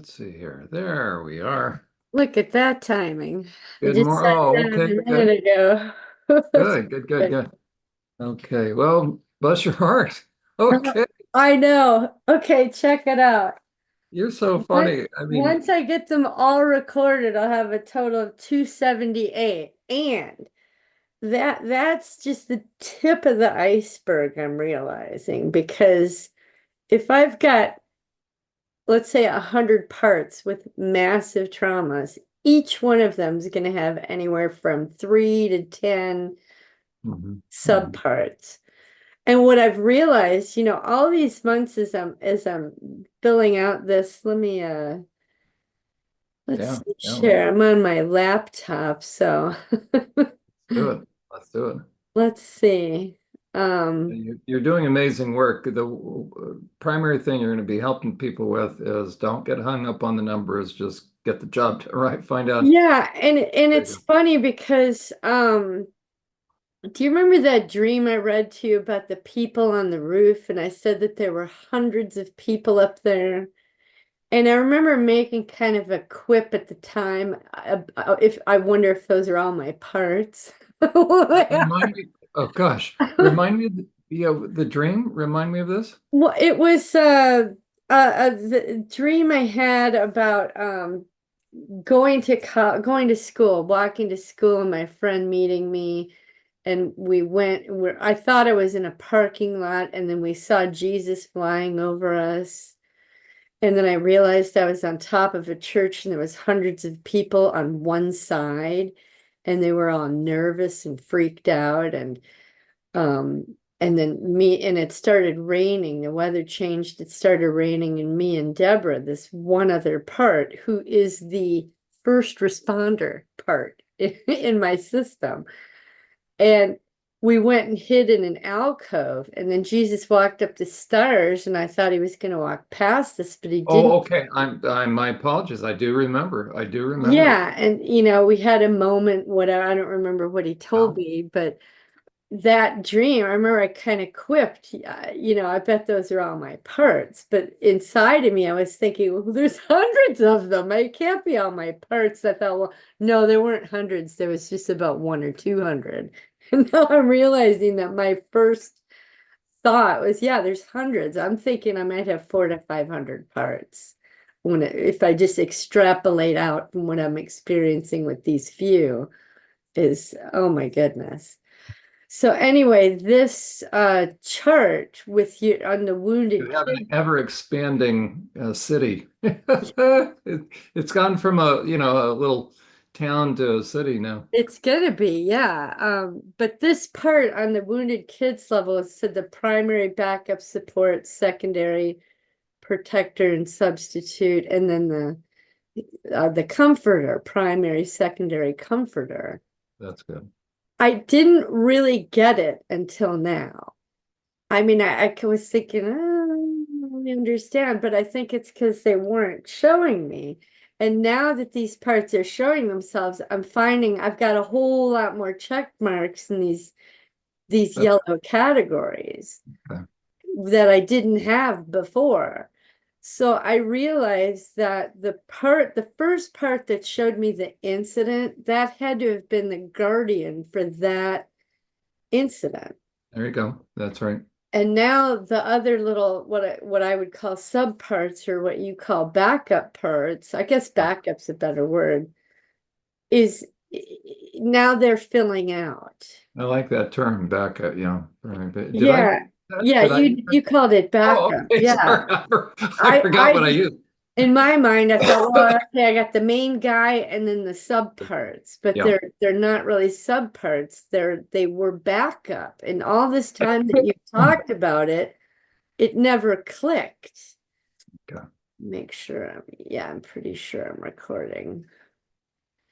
let's see here. There we are. Look at that timing. I Good just more. sat Oh, down okay, a good. minute ago. Good, good, good, Good. good. Okay, well, bless your heart. Okay, I know. Okay, check it out. you're so Once funny. I mean, once I get them all recorded, I'll have a total of 278. And that's just the tip of the iceberg, I'm realizing, because if I've got, let's say, 100 parts with massive traumas, each one of them is going to have anywhere from 3 to 10 mhm, mhm. subparts. And what I've realized, all these months as I'm filling out this, let's Yeah, see, yeah, share. I'm on my laptop, so do it. Let's do it. let's see. Um, You're doing amazing work. The primary thing you're going to be helping people with is don't get hung up on the numbers. Just get the job right. Find out. yeah, and There you it's go. funny because do you remember that dream I read to you about the people on the roof? And I said that there were hundreds of people up there. And I remember making kind of a quip at the time. If I wonder if those are all my parts. Remind me. Oh gosh, remind me of the dream. Remind me of this. Well, it was the dream I had about going to school, walking to school, and my friend meeting me, and we went. Where I thought I was in a parking lot, and then we saw Jesus flying over us. And then I realized I was on top of a church and there was hundreds of people on one side and they were all nervous and freaked out and then me and it started raining. The weather changed. It started raining and me and Deborah, this one other part who is the first responder part in my system. And we went and hid in an alcove, and then Jesus walked up the stairs, and I thought he was going to walk past us, but he didn't. Oh, okay. I'm my apologies. I do remember. I do remember. Yeah, and we had a moment, whatever, I don't remember what he told Wow. me, but that dream, I remember I kind of quipped, I bet those are all my parts. But inside of me, I was thinking, well, there's hundreds of them. It can't be all my parts. I thought, well, no, there weren't hundreds. There was just about 1 or 200. And now I'm realizing that my first thought was, yeah, there's hundreds. I'm thinking I might have 400 to 500 parts if I just extrapolate out from what I'm experiencing with these few is, oh my goodness. So anyway, this chart with you on the You wounded have an kid, ever expanding city. It's gone from a little town to a city now. it's gonna be, yeah. But this part on the wounded kids level said the primary backup support, secondary protector and substitute, and then the comforter, primary, secondary comforter. That's good. I didn't really get it until now. I mean, I was thinking, oh, I don't really understand, but I think it's because they weren't showing me. And now that these parts are showing themselves, I'm finding I've got a whole lot more check marks in these That's yellow categories okay. that I didn't have before. So I realized that the first part that showed me the incident, that had to have been the guardian for that incident. There you go. That's right. And now the other little what I would call subparts or what you call backup parts, I guess backup's a better word, is now they're filling out. I like that term, backup. Yeah. Right. But did I? Yeah. Yeah, Did I? you called it Oh, backup. okay. Yeah. Sorry. I I forgot I what I just used. in my mind I thought, well, okay, I got the main guy and then the subparts, but Yeah. they're not really subparts. They were backup. And all this time that you talked about it, it never clicked. Okay. Make sure yeah, I'm pretty sure I'm recording.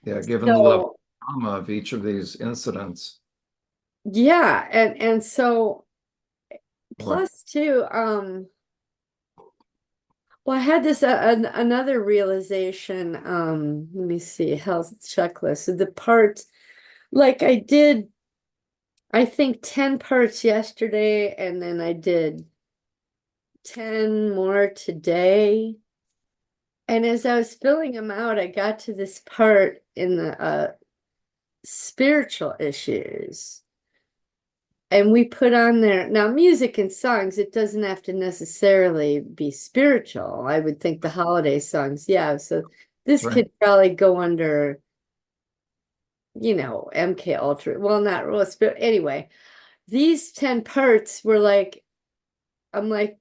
Yeah. Given the level So of trauma of each of these incidents, yeah, and so boy. plus two, well, I had this another realization. Let me see, health checklist. So the part, like I did, I think 10 parts yesterday, and then I did 10 more today. And as I was filling them out, I got to this part in the spiritual issues. And we put on there now music and songs, it doesn't have to necessarily be spiritual. I would think the holiday songs, yeah. So this Right. could probably go under, MK Ultra. Well, not real spirit. Anyway, these 10 parts were like, I'm like,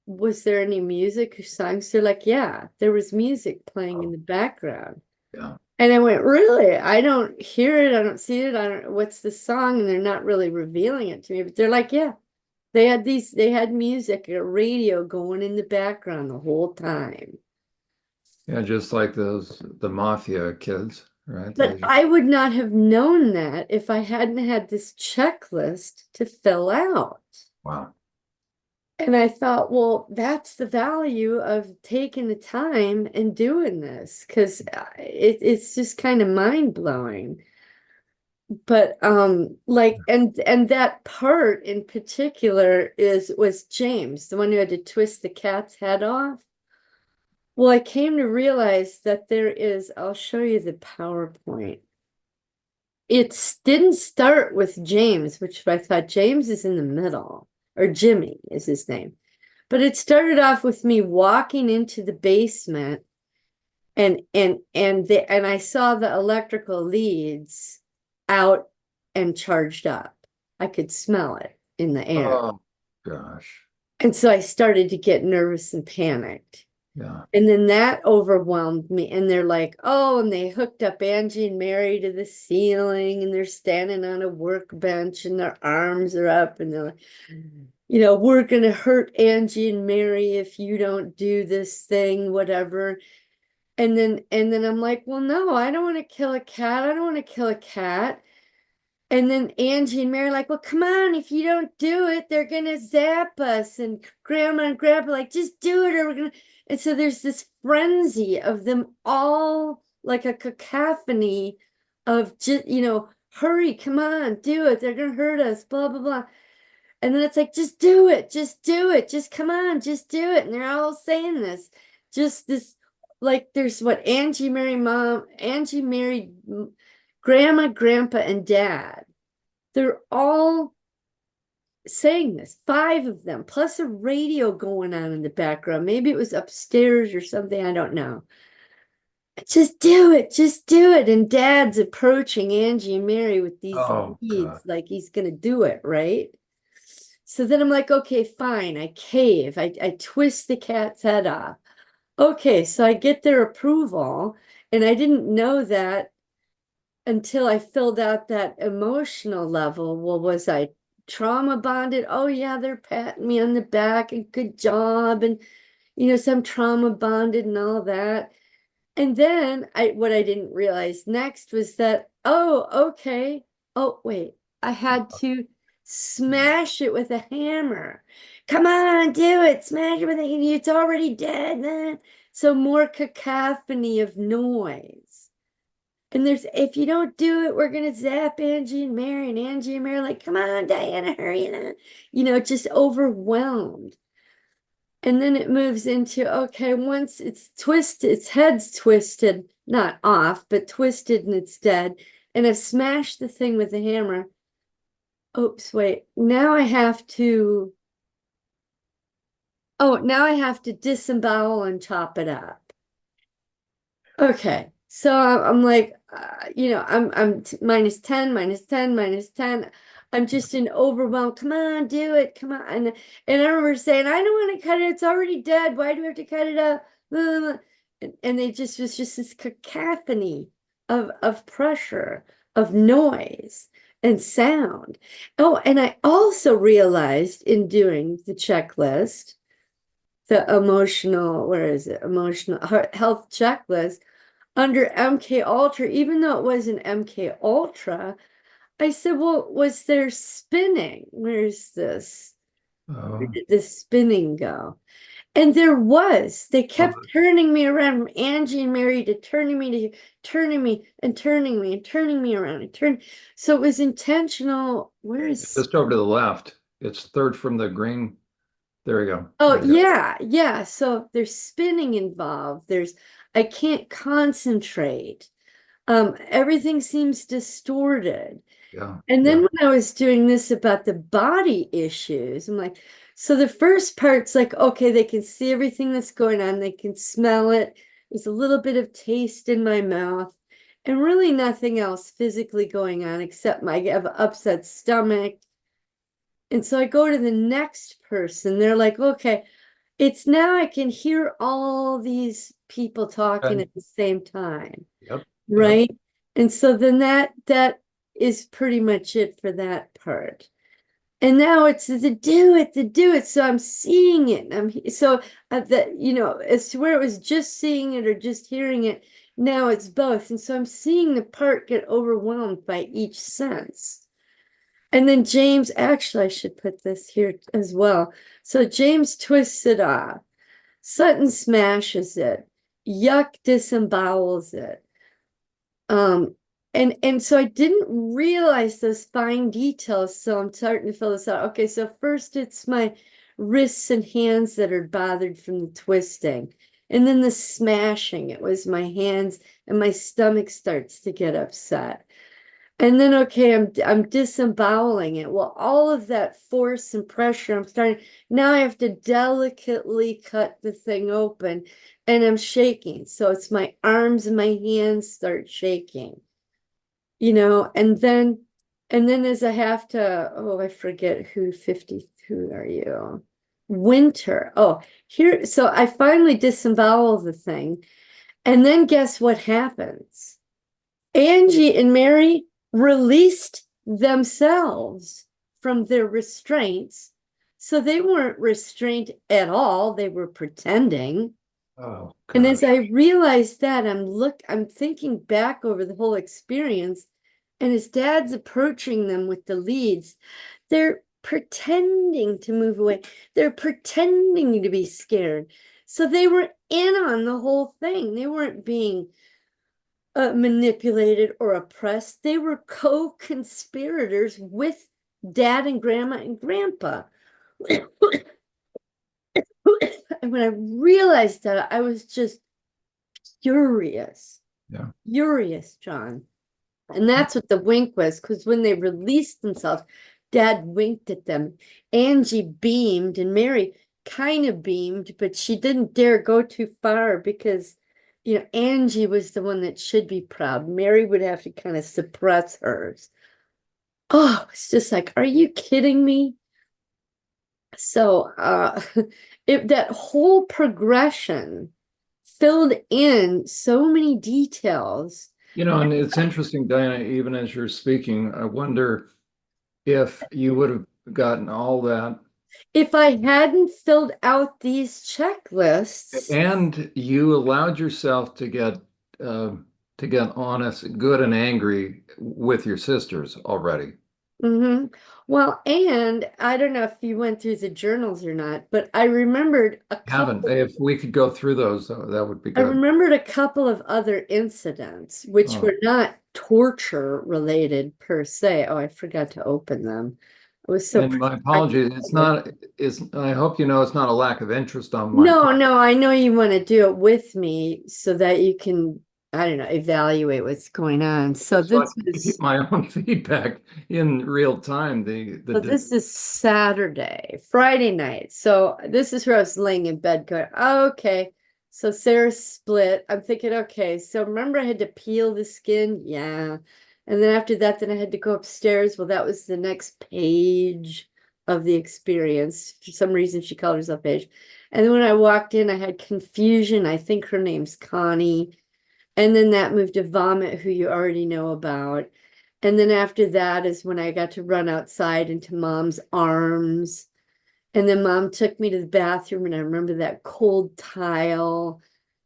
was there any music or songs? They're like, yeah, there was music playing in Oh, the background. yeah. And I went, really? I don't hear it. I don't see it. I don't, what's the song? And they're not really revealing it to me, but they're like, yeah, they had music, a radio going in the background the whole time. Yeah, just like the mafia kids, right? But I would not have known that if I hadn't had this checklist to fill out. Wow. And I thought, well, that's the value of taking the time and doing this because it's just kind of mind blowing. But like and that part in particular was James, the one who had to twist the cat's head off. Well, I came to realize that I'll show you the PowerPoint. It didn't start with James, which I thought James is in the middle, or Jimmy is his name. But it started off with me walking into the basement and I saw the electrical leads out and charged up. I could smell it in the air. Oh, gosh. And so I started to get nervous and panicked. Yeah. And then that overwhelmed me. And they're like, oh, and they hooked up Angie and Mary to the ceiling, and they're standing on a workbench and their arms are up, and they're like, we're going to hurt Angie and Mary if you don't do this thing, whatever. And then I'm like, well, no, I don't want to kill a cat. I don't want to kill a cat. And then Angie and Mary are like, well, come on, if you don't do it, they're gonna zap us. And Grandma and Grandpa like, just do it, or we're gonna. And so there's this frenzy of them all, like a cacophony of just, hurry, come on, do it. They're gonna hurt us, blah blah blah. And then it's like, just do it, just do it, just come on, just do it. And they're all saying this, just this, like there's what Angie married Grandma, Grandpa, and Dad. They're all saying this, 5 of them, plus a radio going on in the background. Maybe it was upstairs or something, I don't know. Just do it, just do it. And Dad's approaching Angie and Mary with these Oh, leads, God. like he's gonna do it, right? So then I'm like, okay, fine. I cave. I twist the cat's head off. Okay, so I get their approval, and I didn't know that until I filled out that emotional level. Well, was I trauma bonded? Oh yeah, they're patting me on the back and good job, and so I'm trauma bonded and all that. And then what I didn't realize next was that, oh, okay. Oh, wait, I had to smash it with a hammer. Come on, do it. Smash it with a hammer. It's already dead, man. So more cacophony of noise. And if you don't do it, we're gonna zap Angie and Mary, and Angie and Mary are like, come on, Diana, hurry up. Just overwhelmed. And then it moves into, okay, once it's twisted, its head's twisted, not off, but twisted and it's dead. And I've smashed the thing with the hammer. Oops, wait. Now I have to disembowel and chop it up. Okay. So I'm like, I'm minus 10, minus 10, minus 10. I'm just in overwhelm. Come on, do it. Come on. And I remember saying, I don't want to cut it. It's already dead. Why do we have to cut it up? And they just was just this cacophony of pressure, of noise and sound. Oh, and I also realized in doing the checklist, the emotional, where is it? Emotional health checklist under MK Ultra, even though it was an MK Ultra, I said, well, was there spinning? Where's this? Where Oh, did the spinning go? And there was. They kept well, turning me around from Angie and Mary to turning me to turning me and turning me and turning me around and turn. So it was intentional. Where is just over to the left. It's third from the green. There you go. Oh, There you go. yeah. So there's spinning involved. I can't concentrate. Everything seems distorted. Yeah. And then Yeah. when I was doing this about the body issues, I'm like, so the first part's like, okay, they can see everything that's going on, they can smell it. There's a little bit of taste in my mouth, and really nothing else physically going on except I have an upset stomach. And so I go to the next person. They're like, okay, it's now I can hear all these people talking Okay. at the same time, Yep. Yep. right? And so then that is pretty much it for that part. And now it's the do it. So I'm seeing it. So that as to where it was just seeing it or just hearing it, now it's both. And so I'm seeing the part get overwhelmed by each sense. And then James, actually, I should put this here as well. So James twists it off. Sutton smashes it. Yuck disembowels it. Um, and so I didn't realize those fine details. So I'm starting to fill this out. Okay, so first it's my wrists and hands that are bothered from the twisting. And then the smashing. It was my hands and my stomach starts to get upset. And then okay, I'm disemboweling it. Well, all of that force and pressure, I'm starting now I have to delicately cut the thing open and I'm shaking. So it's my arms and my hands start shaking, and then as I have to, oh, I forget who are you? Winter. Oh, here, so I finally disembowel the thing. And then guess what happens? Angie and Mary released themselves from their restraints. So they weren't restrained at all. They were pretending. Oh And as gosh. I realized that, I'm thinking back over the whole experience, and his dad's approaching them with the leads. They're pretending to move away. They're pretending to be scared. So they were in on the whole thing. They weren't being manipulated or oppressed. They were co-conspirators with dad and grandma and grandpa. And when I realized that, I was just furious, Yeah. furious, John. And that's what the wink was, because when they released themselves, dad winked at them. Angie beamed, and Mary kind of beamed, but she didn't dare go too far because, Angie was the one that should be proud. Mary would have to kind of suppress hers. Oh, it's just like, are you kidding me? So, that whole progression filled in so many details. And it's interesting, Diana, even as you're speaking, I wonder if you would have gotten all that If I hadn't filled out these checklists, and you allowed yourself uh, to get honest, good and angry with your sisters already. hmm well, and I don't know if you went through the journals or not, but I remembered a Haven't. couple. If we could go through those, that would be I good. remembered a couple of other incidents which Oh, were not torture related per se. Oh, I forgot to open them. I was so and my apologies. It's preoccupied. not, I hope you know it's not a lack of interest on my No, part. no, I know you want to do it with me so that you can, I don't know, evaluate what's going on. So So I this can give you is my own feedback in real time. So this is Saturday, Friday night. So this is where I was laying in bed going, oh, okay. So Sarah split. I'm thinking, okay, so remember I had to peel the skin? Yeah. And then after that, then I had to go upstairs. Well, that was the next page of the experience. For some reason, she called herself Paige. And then when I walked in, I had confusion. I think her name's Connie. And then that moved to vomit, who you already know about. And then after that is when I got to run outside into mom's arms. And then mom took me to the bathroom, and I remember that cold tile.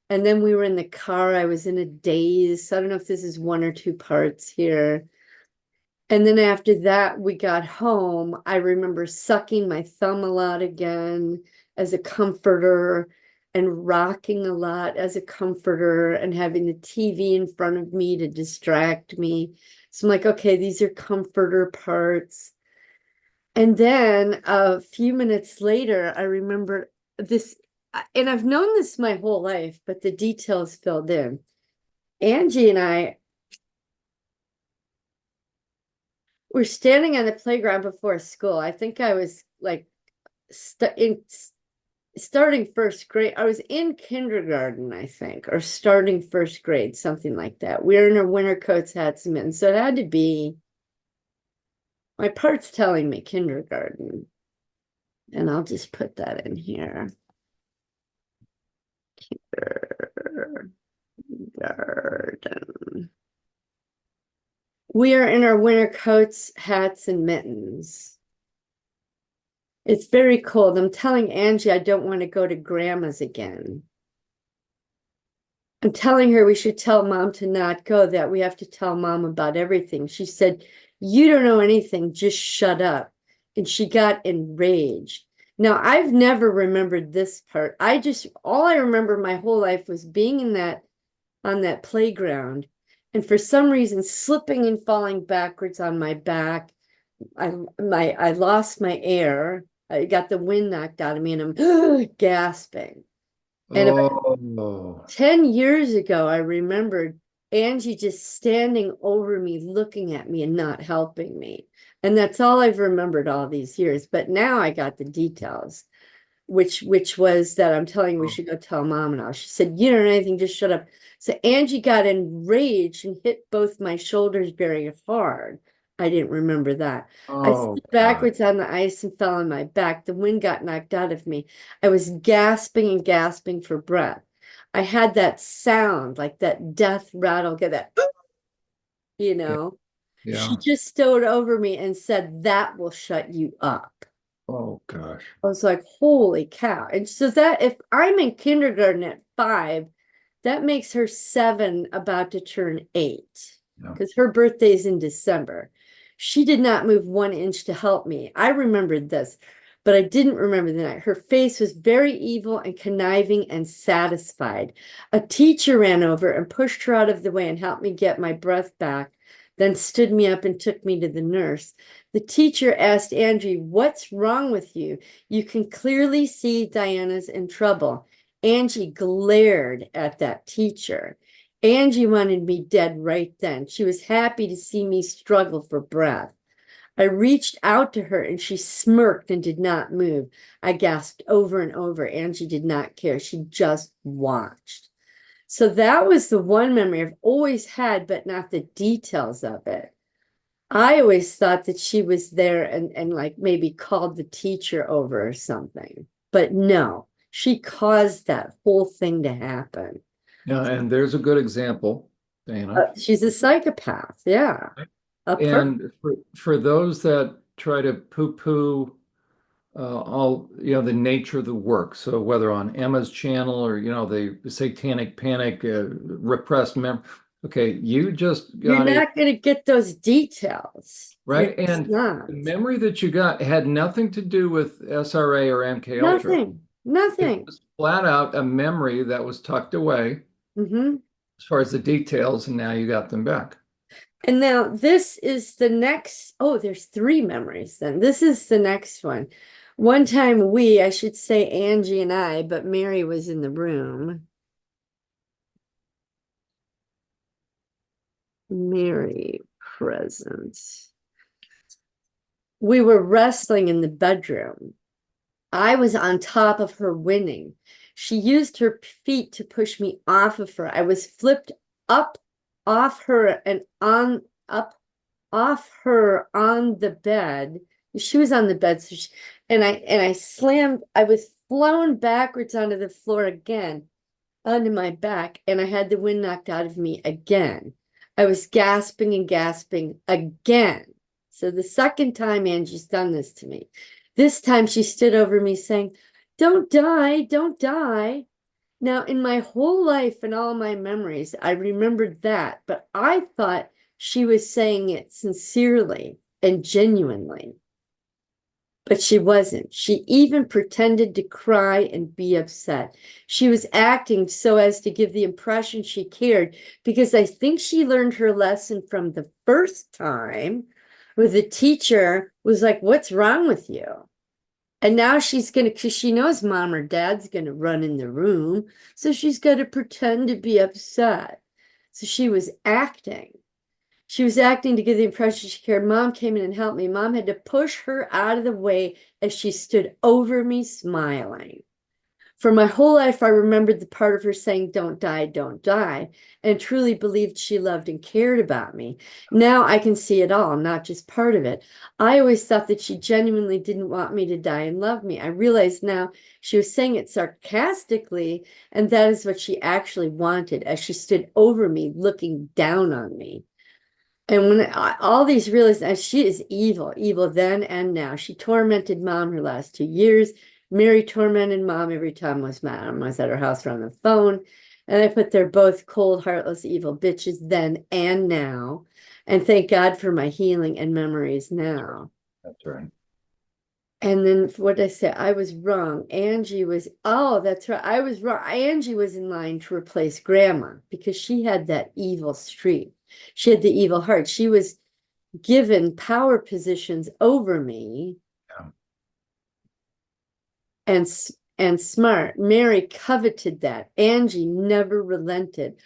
And then we were in the car. I was in a daze. So I don't know if this is one or two parts here. And then after that, we got home. I remember sucking my thumb a lot again as a comforter and rocking a lot as a comforter and having the TV in front of me to distract me. So I'm like, okay, these are comforter parts. And then a few minutes later, I remember this, and I've known this my whole life, but the details filled in. Angie and I were standing on the playground before school. I think I was like starting first grade. I was in kindergarten, I think, or starting first grade, something like that. We were in our winter coats, hats, and mittens. So it had to be, my part's telling me kindergarten. And I'll just put that in here. Kindergarten. We are in our winter coats, hats, and mittens. It's very cold. I'm telling Angie I don't want to go to grandma's again. I'm telling her we should tell mom to not go, that we have to tell mom about everything. She said, you don't know anything, just shut up. And she got enraged. Now, I've never remembered this part. All I remember my whole life was being on that playground, and for some reason slipping and falling backwards on my back. I lost my air. I got the wind knocked out of me, and I'm gasping. And about 10 years ago, I remembered Angie just standing over me, looking at me and not helping me. And that's all I've remembered all these years. But now I got the details, which was that I'm telling you we should go tell mom and all. She said, you don't know anything, just shut up. So Angie got enraged and hit both my shoulders very hard. I didn't remember that. I slipped backwards on the ice and fell on my back. The wind got knocked out of me. I was gasping and gasping for breath. I had that sound, like that death rattle, get that, you know. Yeah. She just stowed over me and said, that will shut you up. Oh gosh. I was like, holy cow. And so that if I'm in kindergarten at 5, that makes her 7, about to turn 8, because her birthday's in December. She did not move 1 inch to help me. I remembered this, but I didn't remember the night. Her face was very evil and conniving and satisfied. A teacher ran over and pushed her out of the way and helped me get my breath back, then stood me up and took me to the nurse. The teacher asked Angie, what's wrong with you? You can clearly see Diana's in trouble. Angie glared at that teacher. Angie wanted me dead right then. She was happy to see me struggle for breath. I reached out to her and she smirked and did not move. I gasped over and over. Angie did not care. She just watched. So that was the one memory I've always had, but not the details of it. I always thought that she was there and like maybe called the teacher over or something. But no, she caused that whole thing to happen. Yeah, and there's a good example, Dana. She's a psychopath, yeah. And for those that try to poo-poo all, the nature of the work, so whether on Emma's channel or, the satanic panic, repressed memory, okay, you just You're got not going to get those details. right? You're just And not. the memory that you got had nothing to do with SRA or MK Ultra. It Nothing. was flat out a memory that was tucked away as far as the details, and now you got them back. And now this is the next, there's 3 memories then. This is the next one. One time I should say Angie and I, but Mary was in the room. Mary present. We were wrestling in the bedroom. I was on top of her winning. She used her feet to push me off of her. I was flipped up off her and off her on the bed. She was on the bed, so and I slammed. I was flown backwards onto the floor again, onto my back, and I had the wind knocked out of me again. I was gasping and gasping again. So the second time Angie's done this to me. This time she stood over me saying, don't die, don't die. Now, in my whole life and all my memories, I remembered that, but I thought she was saying it sincerely and genuinely. But she wasn't. She even pretended to cry and be upset. She was acting so as to give the impression she cared, because I think she learned her lesson from the first time. where the teacher was like, what's wrong with you? And now she's going to, because she knows mom or dad's going to run in the room. So she's got to pretend to be upset. So she was acting. She was acting to give the impression she cared. Mom came in and helped me. Mom had to push her out of the way as she stood over me smiling. For my whole life, I remembered the part of her saying, don't die, and truly believed she loved and cared about me. Now I can see it all, not just part of it. I always thought that she genuinely didn't want me to die and love me. I realize now she was saying it sarcastically, and that is what she actually wanted as she stood over me, looking down on me. And when all these realized, she is evil, evil then and now. She tormented mom her last 2 years. Mary tormented mom every time mom was at her house or on the phone. And I put they're both cold, heartless, evil bitches then and now. And thank God for my healing and memories now. That's right. And then what did I say? I was wrong. Angie was, oh, that's right. I was wrong. Angie was in line to replace grandma because she had that evil streak. She had the evil heart. She was given power positions over me. Yeah. And smart. Mary coveted that. Angie never relented.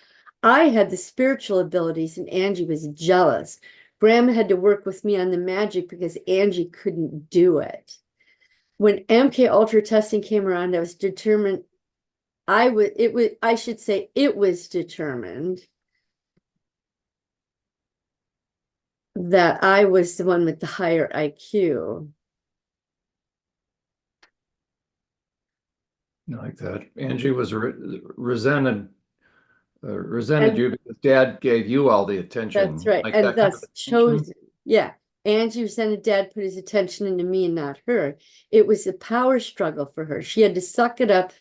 I had the spiritual abilities and Angie was jealous. Grandma had to work with me on the magic because Angie couldn't do it. When MK Ultra testing came around, I was determined. I should say it was determined that I was the one with the higher IQ. Like that. Angie was resented And you because dad gave you all the attention. that's right. Like And that kind of thus attention. chosen. Yeah. Angie resented dad put his attention into me and not her. It was a power struggle for her. She had to suck it up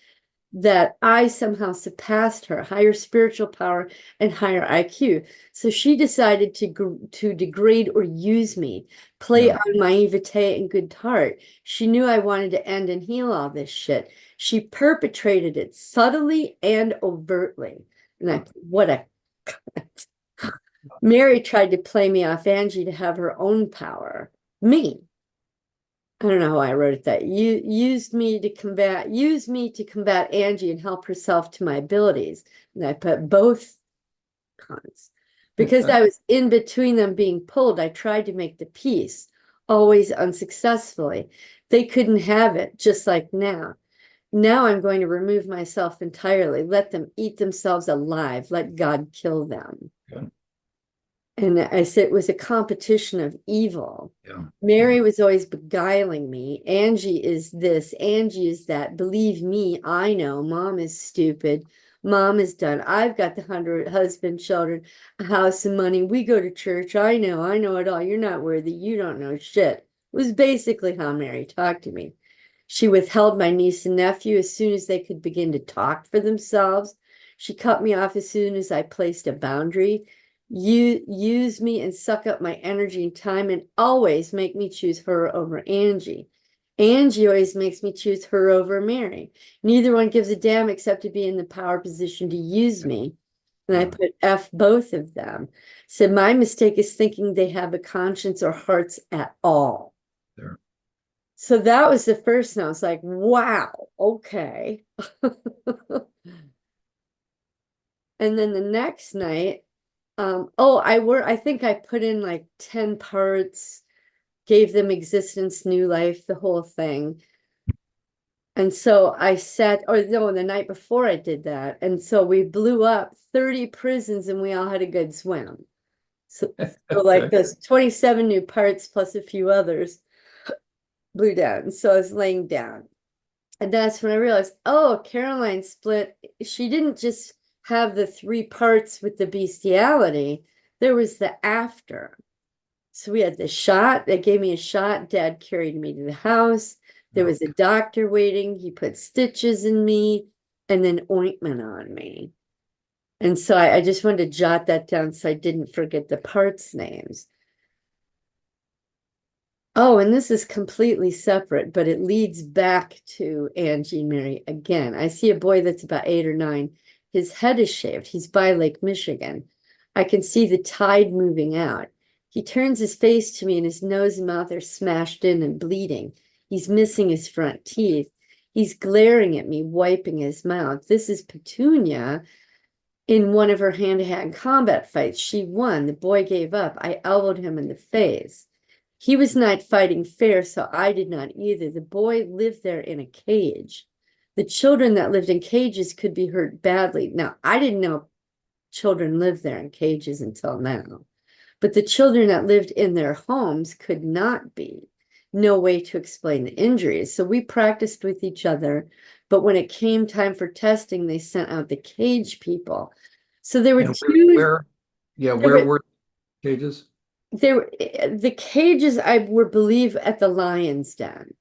that I somehow surpassed her, higher spiritual power and higher IQ. So she decided to degrade or use me, play Yeah. on my naivete and good heart. She knew I wanted to end and heal all this shit. She perpetrated it subtly and overtly. And what a Mary tried to play me off Angie to have her own power. Me. I don't know how I wrote it that. Use me to combat Angie and help herself to my abilities. And I put both cons. Because I was in between them being pulled, I tried to make the peace, always unsuccessfully. They couldn't have it, just like now. Now I'm going to remove myself entirely, let them eat themselves alive, let God kill them. Yeah. And I said it was a competition of evil. Yeah. Mary was always beguiling me. Angie is this, Angie is that. Believe me, I know. Mom is stupid. Mom is done. I've got the 100 husband, children, a house and money. We go to church. I know it all. You're not worthy. You don't know shit. It was basically how Mary talked to me. She withheld my niece and nephew as soon as they could begin to talk for themselves. She cut me off as soon as I placed a boundary. You use me and suck up my energy and time and always make me choose her over Angie. Angie always makes me choose her over Mary. Neither one gives a damn except to be in the power position to use me. And I put F both of them. So my mistake is thinking they have a conscience or hearts at all. There. So that was the first note. I was like, wow, okay. And then the next night, I think I put in like 10 parts, gave them existence, new life, the whole thing. And so I sat, or no, the night before I did that. And so we blew up 30 prisons and we all had a good swim. So like those 27 new parts plus a few others blew down. So I was laying down. And that's when I realized, oh, Caroline split. She didn't just have the 3 parts with the bestiality. There was the after. So we had the shot. They gave me a shot. Dad carried me to the house. There was a doctor waiting. He put stitches in me and then ointment on me. And so I just wanted to jot that down so I didn't forget the parts names. Oh, and this is completely separate, but it leads back to Angie and Mary again. I see a boy that's about 8 or 9. His head is shaved. He's by Lake Michigan. I can see the tide moving out. He turns his face to me and his nose and mouth are smashed in and bleeding. He's missing his front teeth. He's glaring at me, wiping his mouth. This is Petunia in one of her hand-to-hand combat fights. She won. The boy gave up. I elbowed him in the face. He was not fighting fair, so I did not either. The boy lived there in a cage. The children that lived in cages could be hurt badly. Now, I didn't know children lived there in cages until now. But the children that lived in their homes could not be. No way to explain the injuries. So we practiced with each other. But when it came time for testing, they sent out the cage people. So there were And two. where were cages? The cages I would believe at the Lion's Den.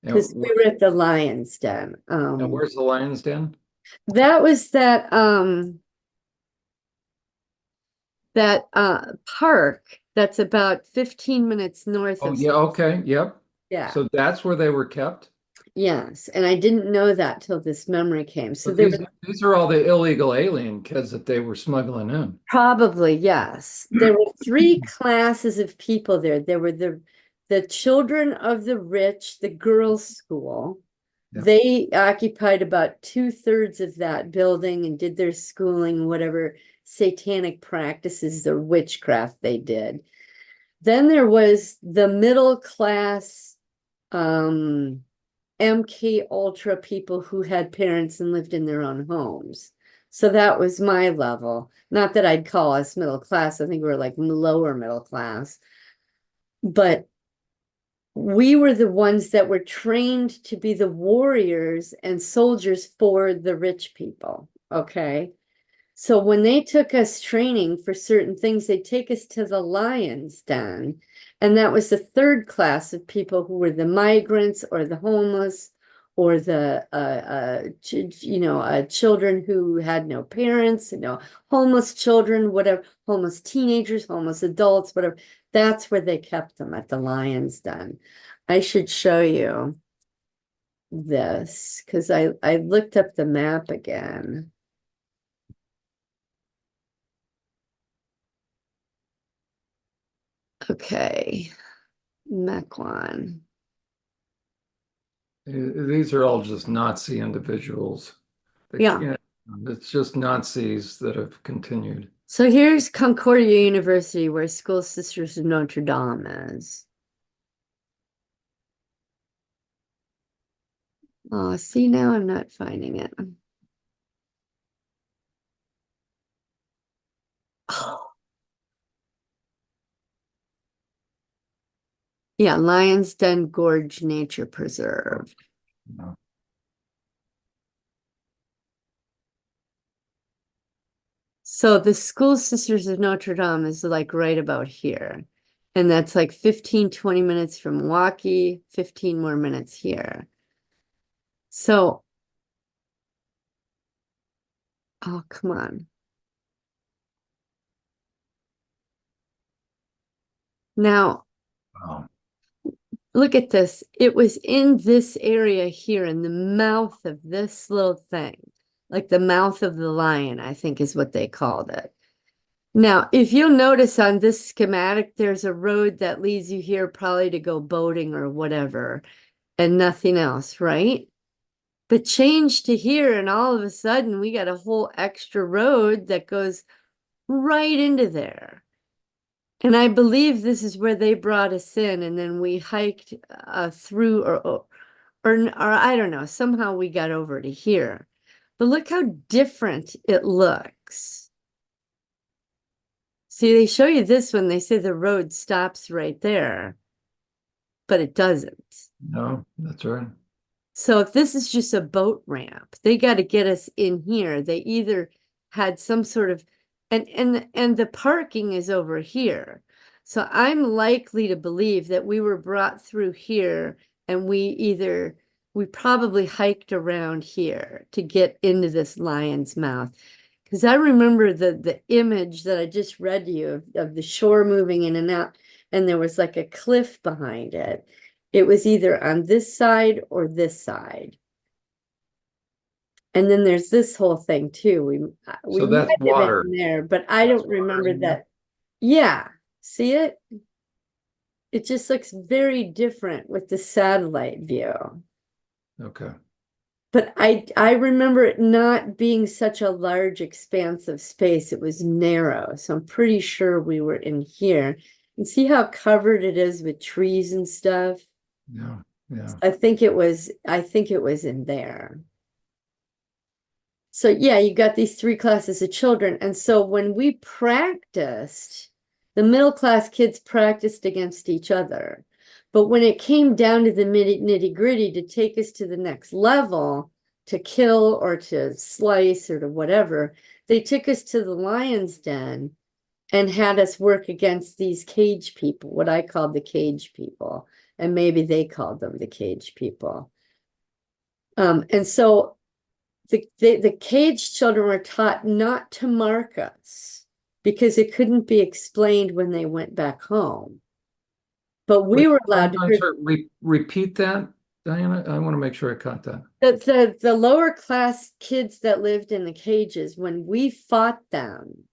And, Because we were at the Lion's Den. and where's the Lion's Den? That was that park that's about 15 minutes north Oh, of. yeah, okay, yep. Yeah. So that's where they were kept? Yes, and I didn't know that till this memory came. So But there these are all the illegal alien kids that they were smuggling in. probably, yes. There were three classes of people there. There were the children of the rich, the girls' school. Yep. They occupied about 2/3 of that building and did their schooling, whatever satanic practices or witchcraft they did. Then there was the middle class MK Ultra people who had parents and lived in their own homes. So that was my level. Not that I'd call us middle class. I think we were like lower middle class. But we were the ones that were trained to be the warriors and soldiers for the rich people. Okay. So when they took us training for certain things, they'd take us to the Lion's Den. And that was the third class of people who were the migrants or the homeless or the, children who had no parents, homeless children, whatever, homeless teenagers, homeless adults, whatever. That's where they kept them at the Lion's Den. I should show you this because I looked up the map again. Okay, Mequon. These are all just Nazi individuals. Yeah. It's just Nazis that have continued. So here's Concordia University, where School Sisters of Notre Dame is. Oh, see, now I'm not finding it. Oh. Yeah, Lions Den Gorge Nature Preserve. No. So the School Sisters of Notre Dame is like right about here. And that's like 15, 20 minutes from Milwaukee, 15 more minutes here. So, oh, come on. Now, Wow. look at this. It was in this area here in the mouth of this little thing, like the mouth of the lion, I think is what they called it. Now, if you'll notice on this schematic, there's a road that leads you here probably to go boating or whatever, and nothing else, right? But change to here, and all of a sudden we got a whole extra road that goes right into there. And I believe this is where they brought us in, and then we hiked through, or I don't know, somehow we got over to here. But look how different it looks. See, they show you this when they say the road stops right there, but it doesn't. No, that's right. So if this is just a boat ramp, they got to get us in here. They either had some sort of, and the parking is over here. So I'm likely to believe that we were brought through here and we probably hiked around here to get into this lion's mouth. Because I remember the image that I just read to you of the shore moving in and out, and there was like a cliff behind it. It was either on this side or this side. And then there's this whole thing too. We So might that's have water. been there, but I That's don't water remember in there? that. Yeah. See it? It just looks very different with the satellite view. Okay. But I remember it not being such a large expanse of space. It was narrow. So I'm pretty sure we were in here. And see how covered it is with trees and stuff? Yeah. Yeah. I think it was in there. So yeah, you got these three classes of children. And so when we practiced, the middle class kids practiced against each other. But when it came down to the nitty gritty to take us to the next level, to kill or to slice or to whatever, they took us to the lion's den and had us work against these cage people, what I called the cage people. And maybe they called them the cage people. And so the cage children were taught not to mark us because it couldn't be explained when they went back home. But we were allowed I'm to sorry, repeat that, Diana. I want to make sure I caught that. the lower class kids that lived in the cages, when we fought them,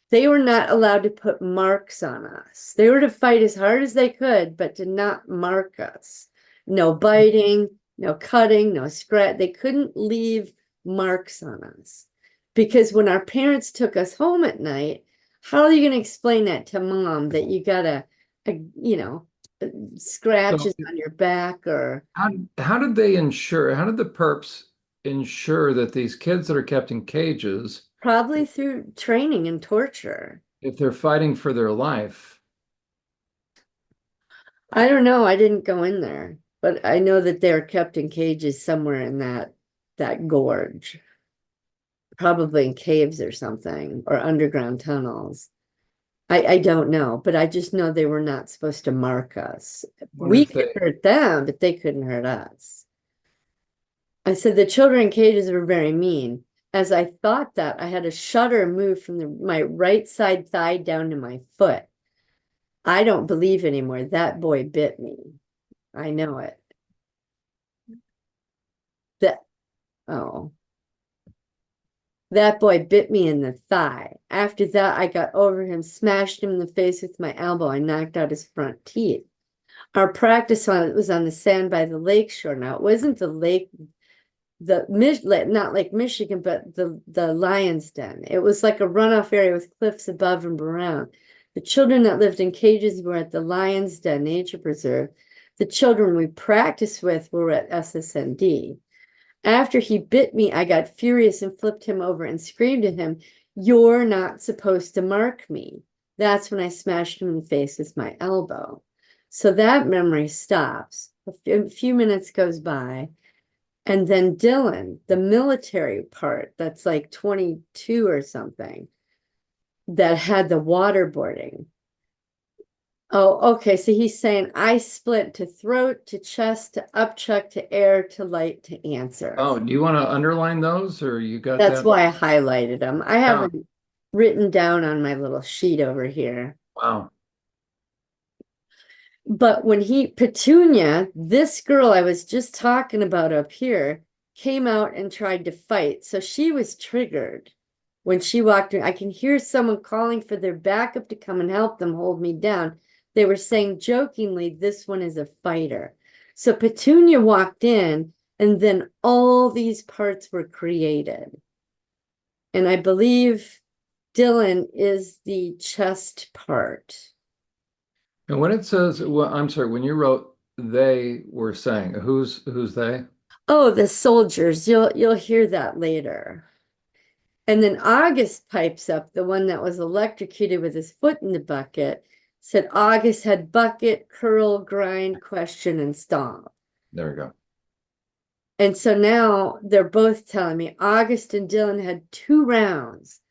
they were not allowed to put marks on us. They were to fight as hard as they could, but to not mark us. No biting, no cutting, no scratch. They couldn't leave marks on us. Because when our parents took us home at night, how are you going to explain that to mom that you got scratches So on your back or how did they ensure, how did the perps ensure that these kids that are kept in cages, probably through training and torture? if they're fighting for their life? I don't know. I didn't go in there, but I know that they're kept in cages somewhere in that gorge, probably in caves or something, or underground tunnels. I don't know, but I just know they were not supposed to mark us. I wonder We if could they, hurt them, but they couldn't hurt us. I said the children in cages were very mean. As I thought that, I had a shudder move from my right side thigh down to my foot. I don't believe anymore. That boy bit me. I know it. That oh, that boy bit me in the thigh. After that, I got over him, smashed him in the face with my elbow. I knocked out his front teeth. Our practice on it was on the sand by the lake shore. Now it wasn't the lake, not Lake Michigan, but the Lion's Den. It was like a runoff area with cliffs above and around. The children that lived in cages were at the Lion's Den Nature Preserve. The children we practiced with were at SSND. After he bit me, I got furious and flipped him over and screamed at him, "You're not supposed to mark me." That's when I smashed him in the face with my elbow. So that memory stops. A few minutes goes by. And then Dylan, the military part, that's like 22 or something, that had the waterboarding. Oh, okay. So he's saying I split to throat, to chest, to upchuck, to air, to light, to answer. oh, do you want to underline those or you got That's that? why I highlighted them. I have Yeah. them written down on my little sheet over here. Wow. But when Petunia, this girl I was just talking about up here, came out and tried to fight. So she was triggered when she walked in. I can hear someone calling for their backup to come and help them hold me down. They were saying jokingly, "This one is a fighter." So Petunia walked in, and then all these parts were created. And I believe Dylan is the chest part. And when it says, well, I'm sorry, when you wrote they were saying, who's they? Oh, the soldiers. You'll hear that later. And then August pipes up, the one that was electrocuted with his foot in the bucket, said August had bucket, curl, grind, question, and stomp. There we go. And so now they're both telling me August and Dylan had 2 rounds.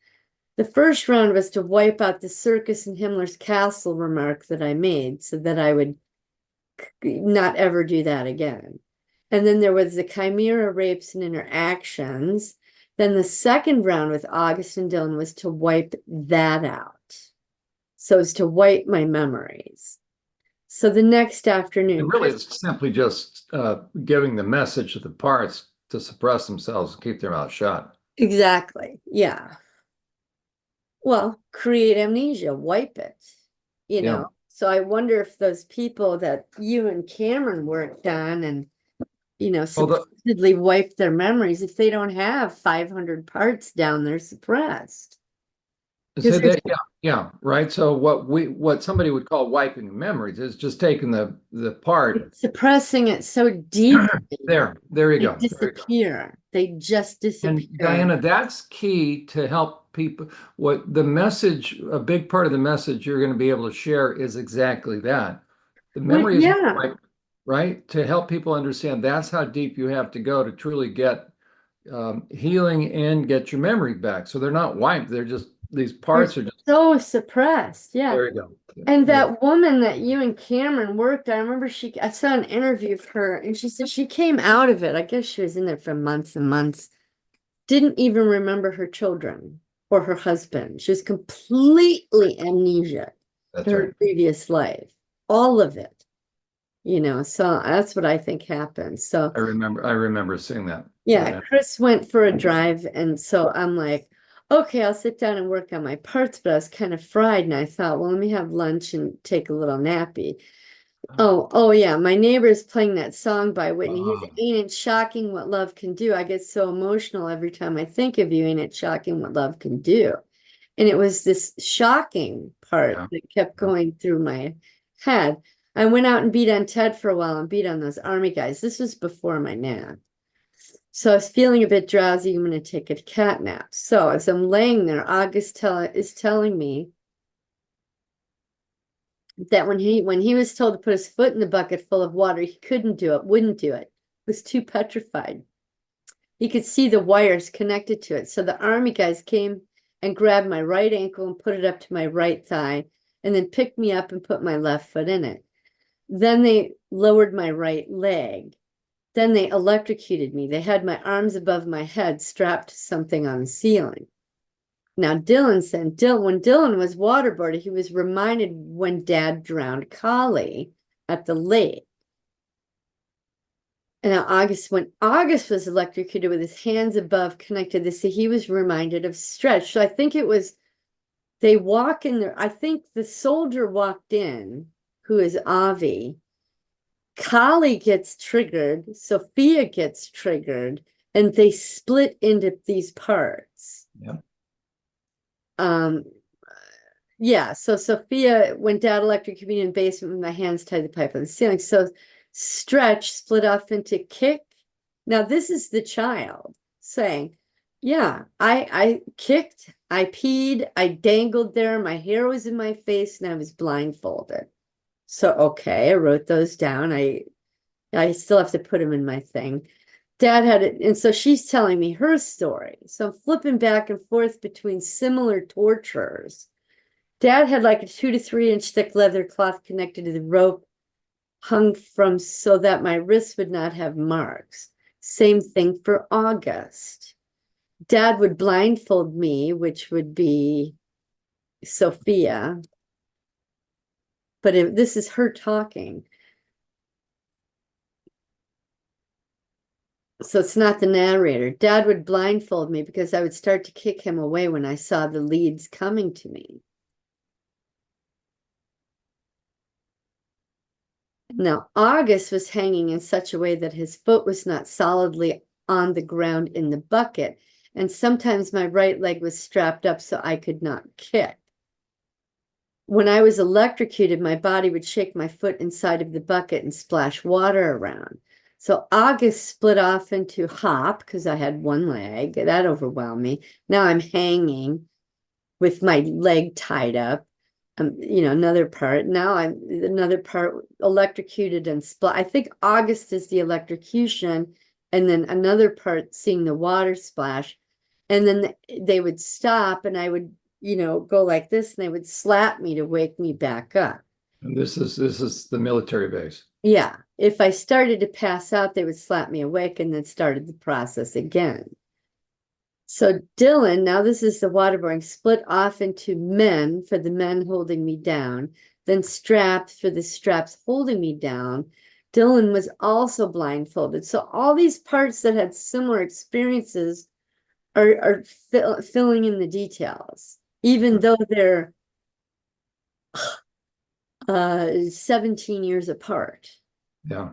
The first round was to wipe out the circus in Himmler's castle remark that I made so that I would not ever do that again. And then there was the chimera rapes and interactions. Then the second round with August and Dylan was to wipe that out. So it's to wipe my memories. So the next afternoon, And really, it's simply just giving the message to the parts to suppress themselves and keep their mouth shut. exactly. Yeah. Well, create amnesia, wipe it. you Yeah. know. So I wonder if those people that you and Cameron worked on and, you know, Well, supposedly wiped their memories, if they don't have 500 parts down there suppressed. so Because that, yeah, right. So what somebody would call wiping memories is just taking the part. suppressing it so deeply, There you they go. There you go. disappear. They just And disappear. Diana, that's key to help people. What the message, a big part of the message you're going to be able to share is exactly that. The Well, memory is yeah. wiped, right? To help people understand that's how deep you have to go to truly get healing and get your memory back. So they're not wiped. They're just, these They're parts are just, so suppressed. Yeah. there you go. And There. that woman that you and Cameron worked, I remember I saw an interview of her and she said she came out of it. I guess she was in there for months and months, didn't even remember her children or her husband. She was completely amnesia to That's right. her previous life, all of it, you know. So that's what I think happened. So I remember seeing that. yeah, Chris went for a drive, and so I'm like, okay, I'll sit down and work on my parts, but I was kind of fried, and I thought, well, let me have lunch and take a little nappy. Oh yeah, my neighbor is playing that song by Whitney. Oh, Ain't it shocking what love can do? I get so emotional every time I think of you. Ain't it shocking what love can do? And it was this shocking part yeah. that kept Yeah. going through my head. I went out and beat on Ted for a while and beat on those army guys. This was before my nap. So I was feeling a bit drowsy. I'm going to take a cat nap. So as I'm laying there, is telling me that when he was told to put his foot in the bucket full of water, he couldn't do it, wouldn't do it. Was too petrified. He could see the wires connected to it. So the army guys came and grabbed my right ankle and put it up to my right thigh, and then picked me up and put my left foot in it. Then they lowered my right leg. Then they electrocuted me. They had my arms above my head strapped to something on the ceiling. Now, Dylan said, when Dylan was waterboarded, he was reminded when Dad drowned Collie at the lake. And now when August was electrocuted with his hands above connected, he was reminded of Stretch. So I think it was, they walk in there. I think the soldier walked in, who is Avi. Kali gets triggered, Sophia gets triggered, and they split into these parts. Yeah. Yeah, so Sophia went down electric communion basement with my hands tied to the pipe on the ceiling. So Stretch split off into Kick. Now this is the child saying, yeah, I kicked, I peed, I dangled there, my hair was in my face, and I was blindfolded. So okay, I wrote those down. I still have to put them in my thing. Dad had it, and so she's telling me her story. So I'm flipping back and forth between similar tortures. Dad had like a 2 to 3 inch thick leather cloth connected to the rope hung from so that my wrists would not have marks. Same thing for August. Dad would blindfold me, which would be Sophia. But this is her talking. So it's not the narrator. Dad would blindfold me because I would start to kick him away when I saw the leads coming to me. Now, August was hanging in such a way that his foot was not solidly on the ground in the bucket, and sometimes my right leg was strapped up so I could not kick. When I was electrocuted, my body would shake my foot inside of the bucket and splash water around. So August split off into hop because I had one leg. That overwhelmed me. Now I'm hanging with my leg tied up. Another part. Now I'm another part electrocuted and split. I think August is the electrocution, and then another part seeing the water splash. And then they would stop and I would, go like this, and they would slap me to wake me back up. And this is the military base. Yeah. If I started to pass out, they would slap me awake and then started the process again. So Dylan, now this is the waterboarding, split off into men for the men holding me down, then straps for the straps holding me down. Dylan was also blindfolded. So all these parts that had similar experiences are filling in the details, even though they're 17 years apart. Yeah.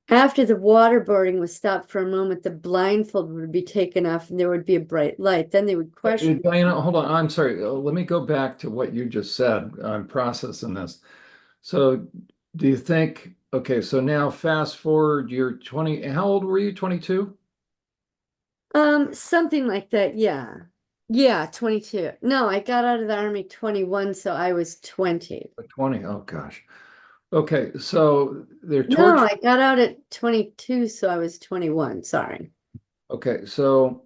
After the waterboarding was stopped for a moment, the blindfold would be taken off and there would be a bright light. Then they would question. Diana, hold on. I'm sorry. Let me go back to what you just said. I'm processing this. So do you think, okay, so now fast forward, you're 20, how old were you? 22? Something like that, yeah. Yeah, 22. No, I got out of the army 21, so I was 20. 20. Oh gosh. Okay, so they're No, torturing. I got out at 22, so I was 21. Sorry. Okay, so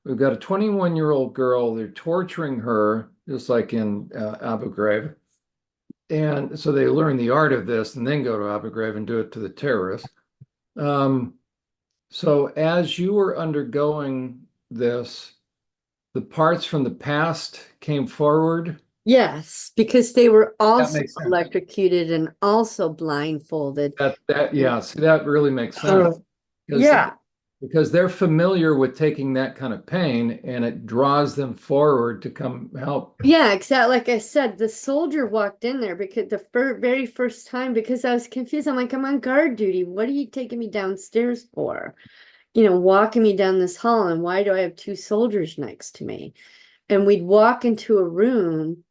we've got a 21-year-old girl. They're torturing her, just like in Abu Ghraib. And so they learn the art of this and then go to Abu Ghraib and do it to the terrorists. Um, so as you were undergoing this, the parts from the past came forward. Yes, because they were That also makes sense. electrocuted and also blindfolded. Yeah, see, that really makes sense. Oh, Because yeah. because they're familiar with taking that kind of pain and it draws them forward to come help. Yeah, exactly. Like I said, the soldier walked in there because the very first time, because I was confused. I'm like, I'm on guard duty. What are you taking me downstairs for? Walking me down this hall, and why do I have two soldiers next to me? And we'd walk into a room,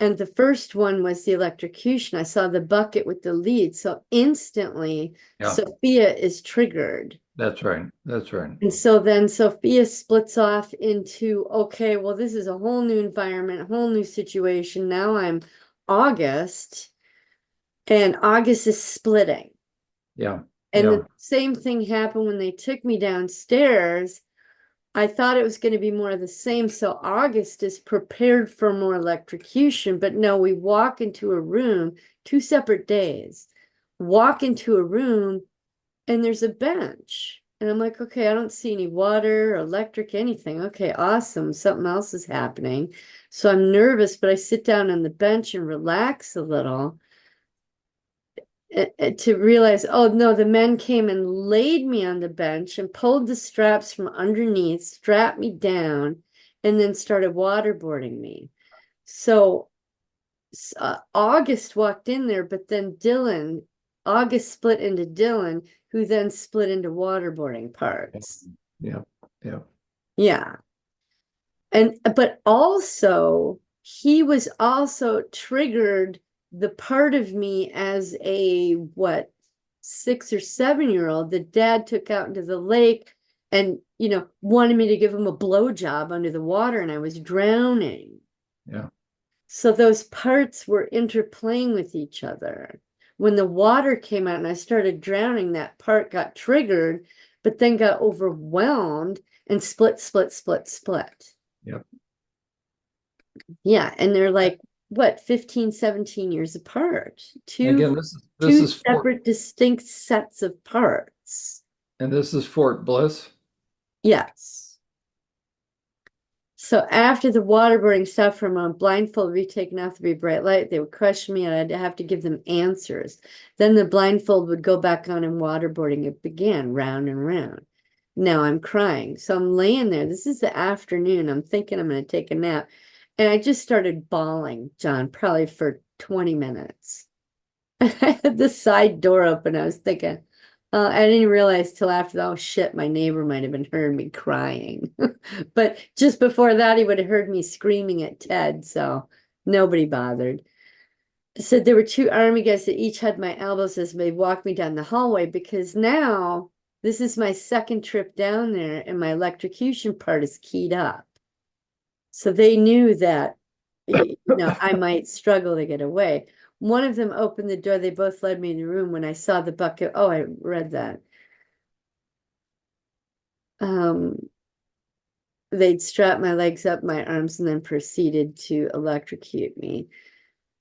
and the first one was the electrocution. I saw the bucket with the lead. So instantly, Yeah, Sophia is triggered. that's right. That's right. And so then Sophia splits off into, okay, well, this is a whole new environment, a whole new situation. Now I'm August, and August is splitting. Yeah, And yeah, the same thing happened when they took me downstairs. I thought it was going to be more of the same. So August is prepared for more electrocution, but no, we walk into a room, 2 separate days, walk into a room and there's a bench. And I'm like, okay, I don't see any water or electric, anything. Okay, awesome. Something else is happening. So I'm nervous, but I sit down on the bench and relax a little to realize, oh no, the men came and laid me on the bench and pulled the straps from underneath, strapped me down, and then started waterboarding me. So August walked in there, but then August split into Dylan, who then split into waterboarding parts. yeah, yeah. Yeah. But also he was also triggered the part of me as a 6 or 7 year old that dad took out into the lake and wanted me to give him a blowjob under the water and I was drowning. Yeah. So those parts were interplaying with each other. When the water came out and I started drowning, that part got triggered, but then got overwhelmed and split, split, split, split. Yep. Yeah, and they're like, what, 15, 17 years apart. Again, Two this two is Fort separate distinct sets of parts. and this is Fort Bliss. Yes. So after the waterboarding stopped for a moment, blindfold would be taken off to be bright light. They would question me and I'd have to give them answers. Then the blindfold would go back on and waterboarding it began round and round. Now I'm crying. So I'm laying there. This is the afternoon. I'm thinking I'm going to take a nap. And I just started bawling, John, probably for 20 minutes. I had the side door open. I was thinking, I didn't realize till after, oh shit, my neighbor might have been heard me crying. But just before that, he would have heard me screaming at Ted, so nobody bothered. So there were two army guys that each had my elbows as they walked me down the hallway because now this is my second trip down there and my electrocution part is keyed up. So they knew that, I might struggle to get away. One of them opened the door. They both led me in the room when I saw the bucket. Oh, I read that. They'd strap my legs up my arms and then proceeded to electrocute me.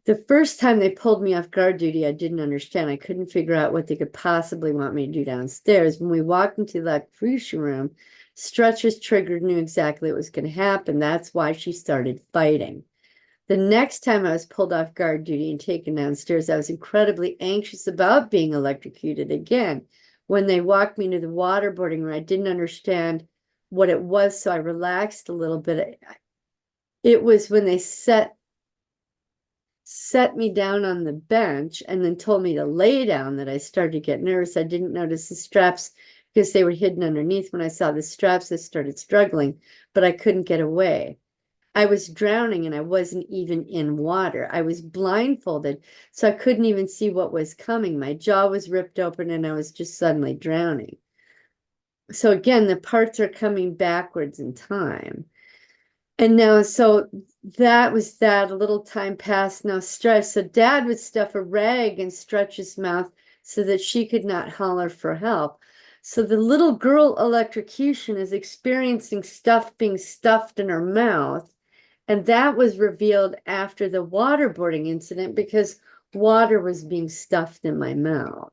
The first time they pulled me off guard duty, I didn't understand. I couldn't figure out what they could possibly want me to do downstairs. When we walked into the electrocution room, Stretch was triggered, knew exactly what was going to happen. That's why she started fighting. The next time I was pulled off guard duty and taken downstairs, I was incredibly anxious about being electrocuted again. When they walked me to the waterboarding room, I didn't understand what it was, so I relaxed a little bit. It was when they set set me down on the bench and then told me to lay down that I started to get nervous. I didn't notice the straps because they were hidden underneath. When I saw the straps, I started struggling, but I couldn't get away. I was drowning and I wasn't even in water. I was blindfolded, so I couldn't even see what was coming. My jaw was ripped open and I was just suddenly drowning. So again, the parts are coming backwards in time. And now, so that was that. A little time passed. Now stretch. So Dad would stuff a rag and stretch his mouth so that she could not holler for help. So the little girl electrocution is experiencing stuff being stuffed in her mouth. And that was revealed after the waterboarding incident because water was being stuffed in my mouth.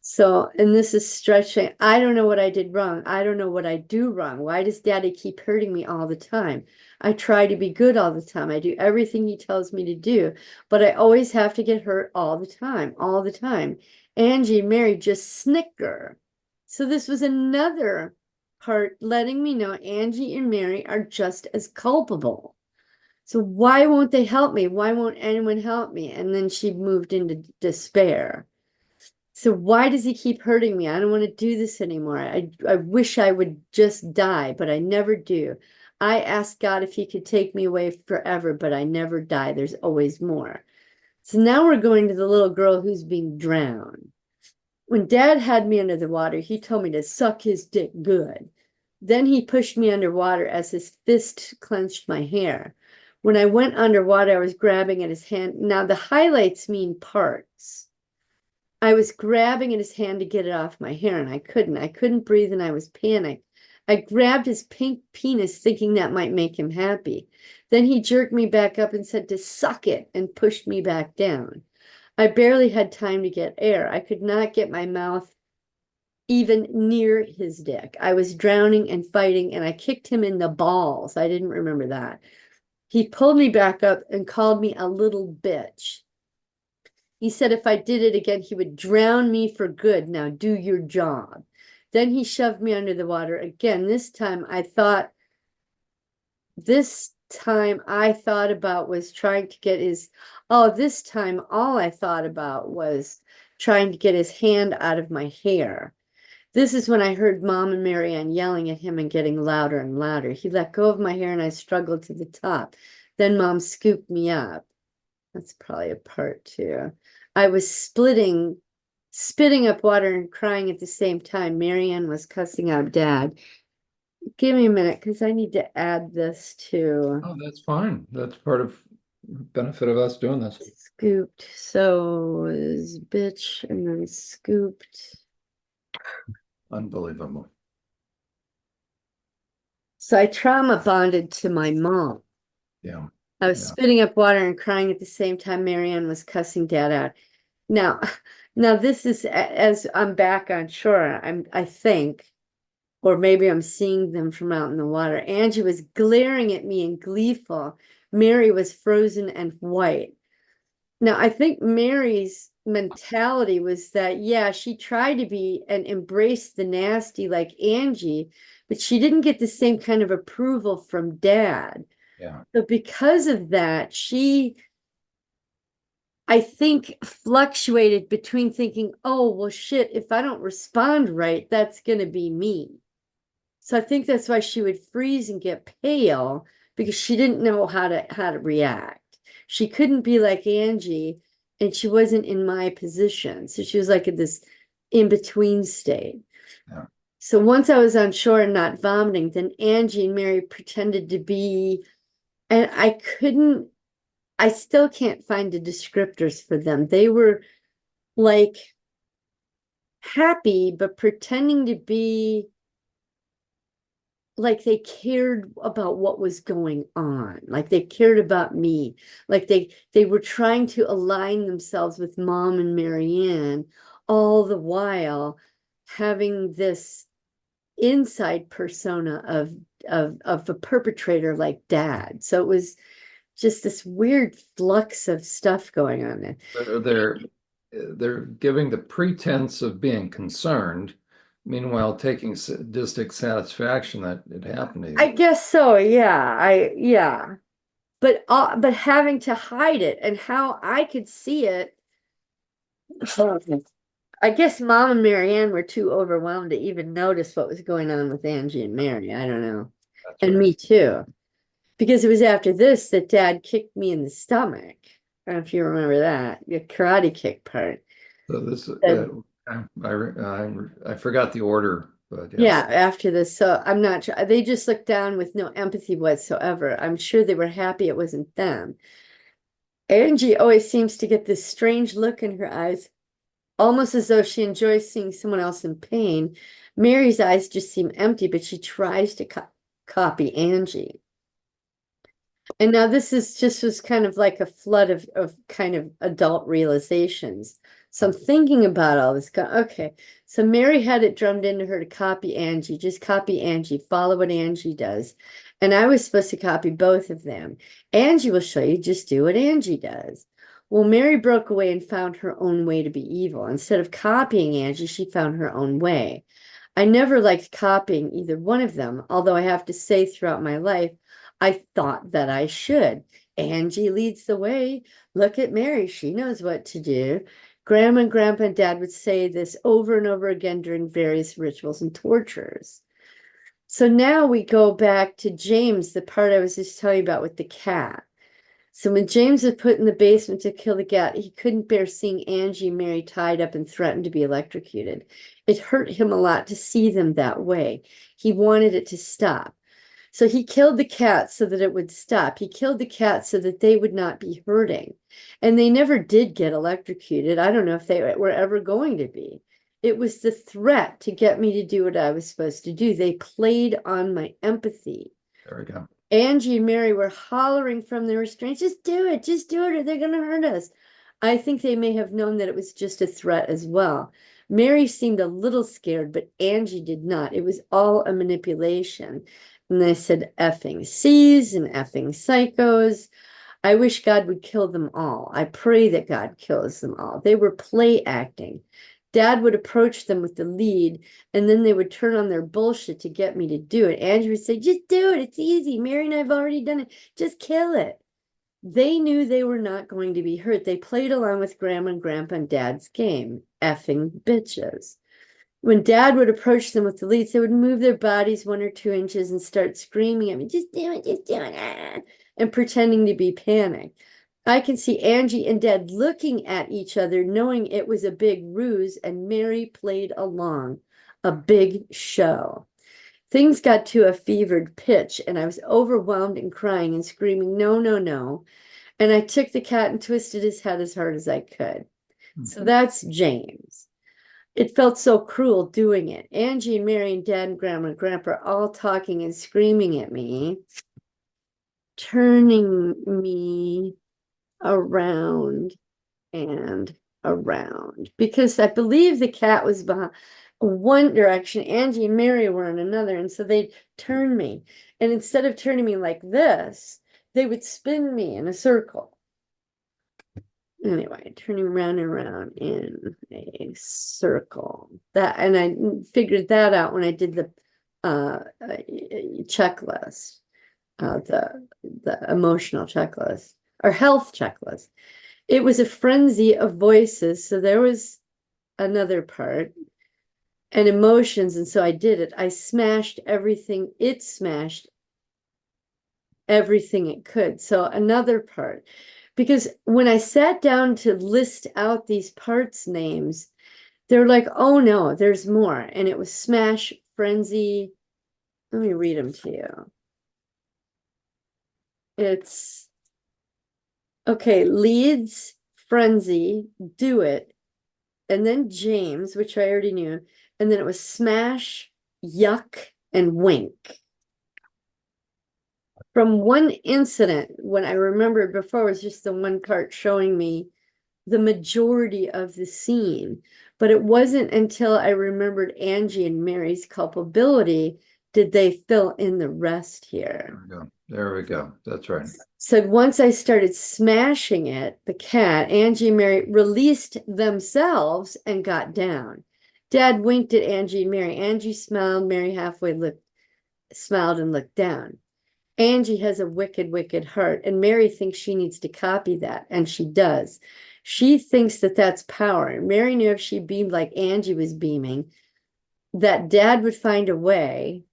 So, and this is stretching. I don't know what I did wrong. I don't know what I do wrong. Why does Daddy keep hurting me all the time? I try to be good all the time. I do everything he tells me to do, but I always have to get hurt all the time, all the time. Angie and Mary just snicker. So this was another part letting me know Angie and Mary are just as culpable. So why won't they help me? Why won't anyone help me? And then she moved into despair. So why does he keep hurting me? I don't want to do this anymore. I wish I would just die, but I never do. I asked God if he could take me away forever, but I never die. There's always more. So now we're going to the little girl who's being drowned. When Dad had me under the water, he told me to suck his dick good. Then he pushed me underwater as his fist clenched my hair. When I went underwater, I was grabbing at his hand. Now the highlights mean parts. I was grabbing at his hand to get it off my hair, and I couldn't. I couldn't breathe, and I was panicked. I grabbed his pink penis, thinking that might make him happy. Then he jerked me back up and said to suck it and pushed me back down. I barely had time to get air. I could not get my mouth even near his dick. I was drowning and fighting, and I kicked him in the balls. I didn't remember that. He pulled me back up and called me a little bitch. He said if I did it again, he would drown me for good. Now do your job. Then he shoved me under the water again. This time I thought about was trying to get his, this time all I thought about was trying to get his hand out of my hair. This is when I heard Mom and Marianne yelling at him and getting louder and louder. He let go of my hair and I struggled to the top. Then Mom scooped me up. That's probably a part too. I was spitting up water and crying at the same time. Marianne was cussing out Dad. Give me a minute because I need to add this to Oh, that's fine. That's part of benefit of us doing this. scooped. So is bitch and then scooped. Unbelievable. So I trauma bonded to my mom. Yeah. I was spitting up water and crying at the same time. Marianne was cussing Dad out. Now, this is as I'm back on shore. I think, or maybe I'm seeing them from out in the water. Angie was glaring at me and gleeful. Mary was frozen and white. Now, I think Mary's mentality was that, yeah, she tried to be and embrace the nasty like Angie, but she didn't get the same kind of approval from Dad. Yeah. So because of that, she, I think, fluctuated between thinking, oh, well, shit, if I don't respond right, that's going to be me. So I think that's why she would freeze and get pale because she didn't know how to react. She couldn't be like Angie, and she wasn't in my position. So she was like in this in-between state. Yeah. So once I was on shore and not vomiting, then Angie and Mary pretended to be, and I still can't find the descriptors for them. They were like happy, but pretending to be like they cared about what was going on, like they cared about me, like they were trying to align themselves with Mom and Marianne, all the while having this inside persona of a perpetrator like Dad. So it was just this weird flux of stuff going on there. They're giving the pretense of being concerned, meanwhile taking sadistic satisfaction that it happened to I you. guess so, yeah. Yeah. but having to hide it, and how I could see it. I guess Mom and Marianne were too overwhelmed to even notice what was going on with Angie and Mary. I don't know. That's And right. me too. Because it was after this that Dad kicked me in the stomach. I don't know if you remember that, the karate kick part. So this, And I forgot the order, but yeah, yes. after this. So I'm not sure. They just looked down with no empathy whatsoever. I'm sure they were happy it wasn't them. Angie always seems to get this strange look in her eyes, almost as though she enjoys seeing someone else in pain. Mary's eyes just seem empty, but she tries to copy Angie. And now this is just was kind of like a flood of kind of adult realizations. So I'm thinking about all this. Okay, so Mary had it drummed into her to copy Angie, just copy Angie, follow what Angie does. And I was supposed to copy both of them. Angie will show you, just do what Angie does. Well, Mary broke away and found her own way to be evil. Instead of copying Angie, she found her own way. I never liked copying either one of them, although I have to say throughout my life, I thought that I should. Angie leads the way. Look at Mary. She knows what to do. Grandma and Grandpa and Dad would say this over and over again during various rituals and tortures. So now we go back to James, the part I was just telling you about with the cat. So when James was put in the basement to kill the cat, he couldn't bear seeing Angie and Mary tied up and threatened to be electrocuted. It hurt him a lot to see them that way. He wanted it to stop. So he killed the cat so that it would stop. He killed the cat so that they would not be hurting. And they never did get electrocuted. I don't know if they were ever going to be. It was the threat to get me to do what I was supposed to do. They played on my empathy. There we go. Angie and Mary were hollering from their restraints, just do it, or they're going to hurt us. I think they may have known that it was just a threat as well. Mary seemed a little scared, but Angie did not. It was all a manipulation. And they said effing C's and effing psychos. I wish God would kill them all. I pray that God kills them all. They were play acting. Dad would approach them with the lead, and then they would turn on their bullshit to get me to do it. Andrew would say, just do it. It's easy. Mary and I have already done it. Just kill it. They knew they were not going to be hurt. They played along with Grandma and Grandpa and Dad's game. Effing bitches. When Dad would approach them with the leads, they would move their bodies 1 or 2 inches and start screaming at me, just do it, and pretending to be panicked. I can see Angie and Dad looking at each other, knowing it was a big ruse, and Mary played along. A big show. Things got to a fevered pitch, and I was overwhelmed and crying and screaming, no, no, no. And I took the cat and twisted his head as hard as I could. So that's James. It felt so cruel doing it. Angie and Mary and Dad and Grandma and Grandpa are all talking and screaming at me, turning me around and around, because I believe the cat was behind one direction, Angie and Mary were in another, and so they'd turn me. And instead of turning me like this, they would spin me in a circle. Anyway, turning around and around in a circle. That, and I figured that out when I did the checklist, the emotional checklist or health checklist. It was a frenzy of voices, so there was another part, and emotions, and so I did it. I smashed everything. It smashed everything it could. So another part. Because when I sat down to list out these parts names, they're like, oh no, there's more. And it was smash, frenzy. Let me read them to you. It's, okay, leads, frenzy, do it. And then James, which I already knew. And then it was smash, yuck, and wink. From one incident, when I remembered before, was just the one part showing me the majority of the scene. But it wasn't until I remembered Angie and Mary's culpability did they fill in the rest here. There we go. There we go. That's right. So once I started smashing it, the cat, Angie and Mary released themselves and got down. Dad winked at Angie and Mary. Angie smiled. Mary halfway smiled and looked down. Angie has a wicked, wicked heart, and Mary thinks she needs to copy that, and she does. She thinks that that's power. And Mary knew if she beamed like Angie was beaming, that Dad would find a way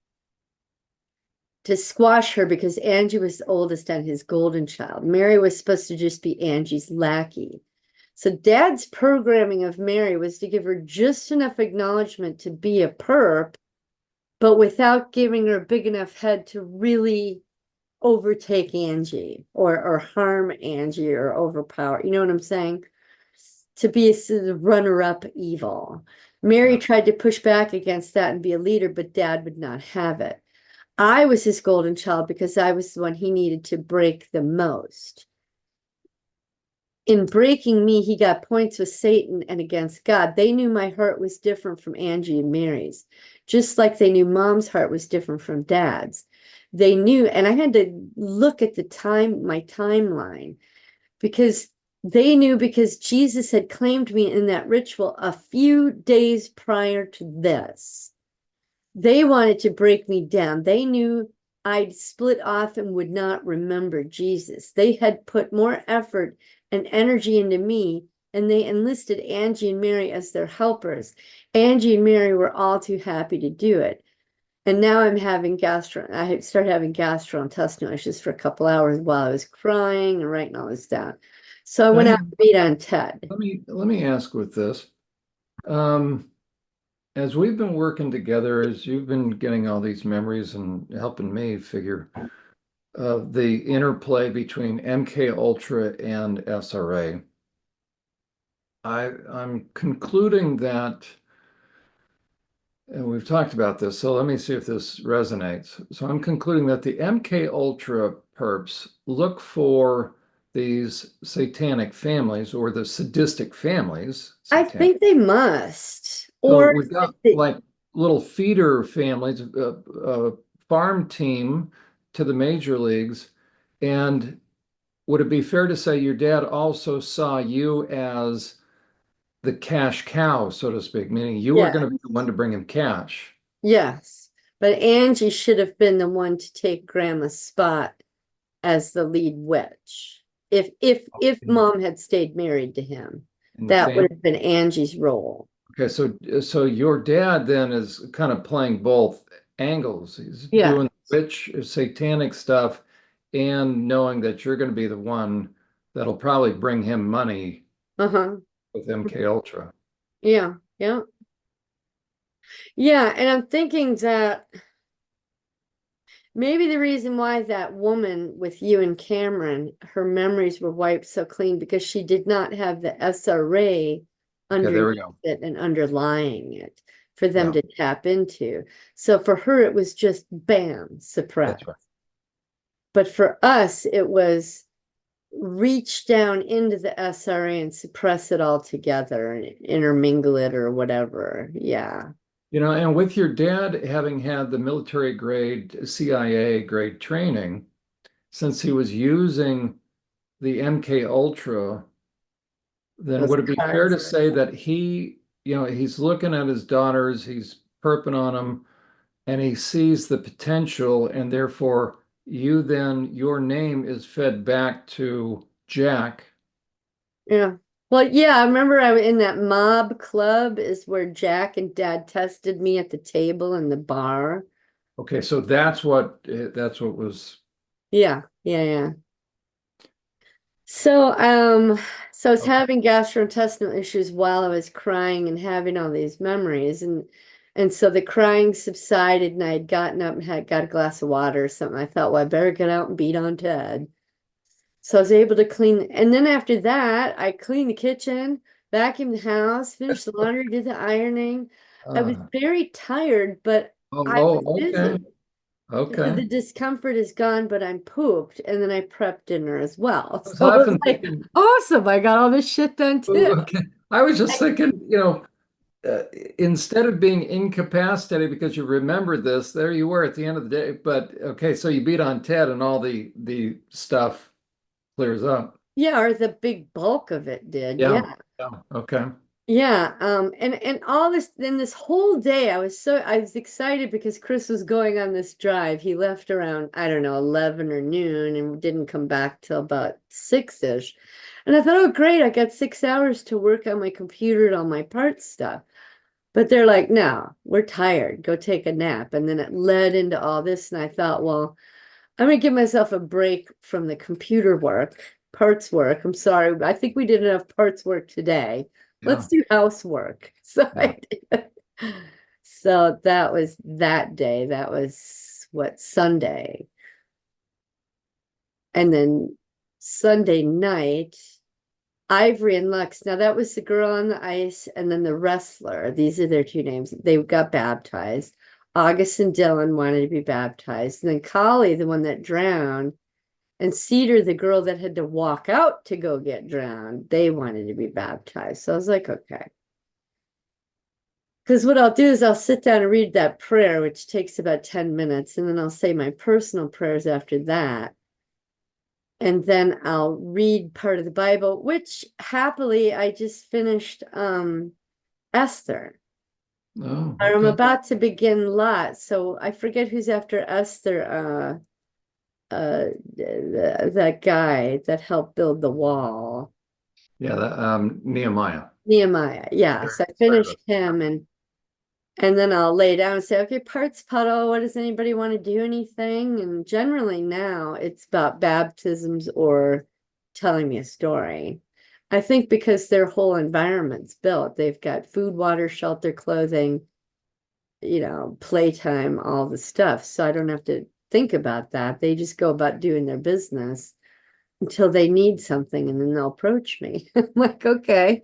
to squash her because Angie was the oldest and his golden child. Mary was supposed to just be Angie's lackey. So Dad's programming of Mary was to give her just enough acknowledgement to be a perp, but without giving her a big enough head to really overtake Angie or harm Angie or overpower. You know what I'm saying? To be a sort of runner-up evil. Mary tried to push back against that and be a leader, but Dad would not have it. I was his golden child because I was the one he needed to break the most. In breaking me, he got points with Satan and against God. They knew my heart was different from Angie and Mary's, just like they knew Mom's heart was different from Dad's. They knew, and I had to look at my timeline, because they knew, because Jesus had claimed me in that ritual a few days prior to this. They wanted to break me down. They knew I'd split off and would not remember Jesus. They had put more effort and energy into me, and they enlisted Angie and Mary as their helpers. Angie and Mary were all too happy to do it. And now I started having gastrointestinal issues for a couple hours while I was crying and writing all this down. So I went out Diane, to beat on Ted. let me ask with this. Um, as we've been working together, as you've been getting all these memories and helping me figure the interplay between MK Ultra and SRA, I'm concluding that, and we've talked about this, so let me see if this resonates. So I'm concluding that the MK Ultra perps look for these satanic families or the sadistic families. I Satanic. think they must. So Or we've got like little feeder families, a farm team to the major leagues. And would it be fair to say your dad also saw you as the cash cow, so to speak, meaning you were yeah, going to be the one to bring him cash? yes. But Angie should have been the one to take Grandma's spot as the lead witch. If Mom had stayed married to him, In the that would family. have been Angie's role. Okay, so your dad then is kind of playing both angles. He's Yeah. doing witch satanic stuff and knowing that you're going to be the one that'll probably bring him money Uh-huh. with MK Ultra. Yeah. Yeah. Yeah. And I'm thinking that maybe the reason why that woman with you and Cameron, her memories were wiped so clean because she did not have the SRA Okay, there we underneath go. it and underlying it for them Yeah, to tap into. So for her, it was just bam, that's suppressed. right. But for us, it was reach down into the SRA and suppress it all together and intermingle it or whatever. Yeah. And with your dad having had the military grade, CIA grade training, since he was using the MK Ultra, then Those would it be fair to cards. say that he's looking at his daughters, he's perping on them, and he sees the potential, and therefore your name is fed back to Jack. Yeah. Well, yeah, I remember I was in that mob club is where Jack and Dad tested me at the table in the bar. Okay, so that's what was Yeah, yeah, yeah. So, so I was okay. having gastrointestinal issues while I was crying and having all these memories, and so the crying subsided, and I had gotten up and had got a glass of water or something. I thought, well, I better get out and beat on Ted. So I was able to clean, and then after that, I cleaned the kitchen, vacuumed the house, finished the laundry, did the ironing. I was Uh, very tired, but I was okay, busy. So okay. the discomfort is gone, but I'm pooped. And then I prepped dinner as well. I was So it was laughing like, thinking, awesome. I got all this shit done too. oh, okay. I was just I- thinking, uh, instead of being incapacitated because you remembered this, there you were at the end of the day. But okay, so you beat on Ted and all the stuff clears up. yeah, or the big bulk of it did. Yeah. Yeah. Yeah. Okay. Yeah, and all this then this whole day I was excited because Chris was going on this drive. He left around, I don't know, 11 or noon and didn't come back till about 6-ish. And I thought, oh great, I got 6 hours to work on my computer and all my parts stuff. But they're like, no, we're tired. Go take a nap. And then it led into all this, and I thought, well, I'm gonna give myself a break from the computer work, parts work. I'm sorry. I think we did enough parts work today. Yeah, Let's do housework. So yeah. I did. So that was that day. That was what, Sunday. And then Sunday night, Ivory and Lux. Now that was the girl on the ice and then the wrestler. These are their two names. They got baptized. August and Dylan wanted to be baptized. And then Collie, the one that drowned, and Cedar, the girl that had to walk out to go get drowned, they wanted to be baptized. So I was like, okay. Because what I'll do is I'll sit down and read that prayer, which takes about 10 minutes, and then I'll say my personal prayers after that. And then I'll read part of the Bible, which happily I just finished Esther. Oh, I'm okay. about to begin Lot, so I forget who's after Esther. That guy that helped build the wall. Yeah, that, Nehemiah. Nehemiah. Yeah. Very So I inspired. finished him and then I'll lay down and say, okay, parts puddle, what does anybody want to do anything? And generally now it's about baptisms or telling me a story. I think because their whole environment's built, they've got food, water, shelter, clothing, playtime, all the stuff. So I don't have to think about that. They just go about doing their business until they need something and then they'll approach me. I'm like, okay.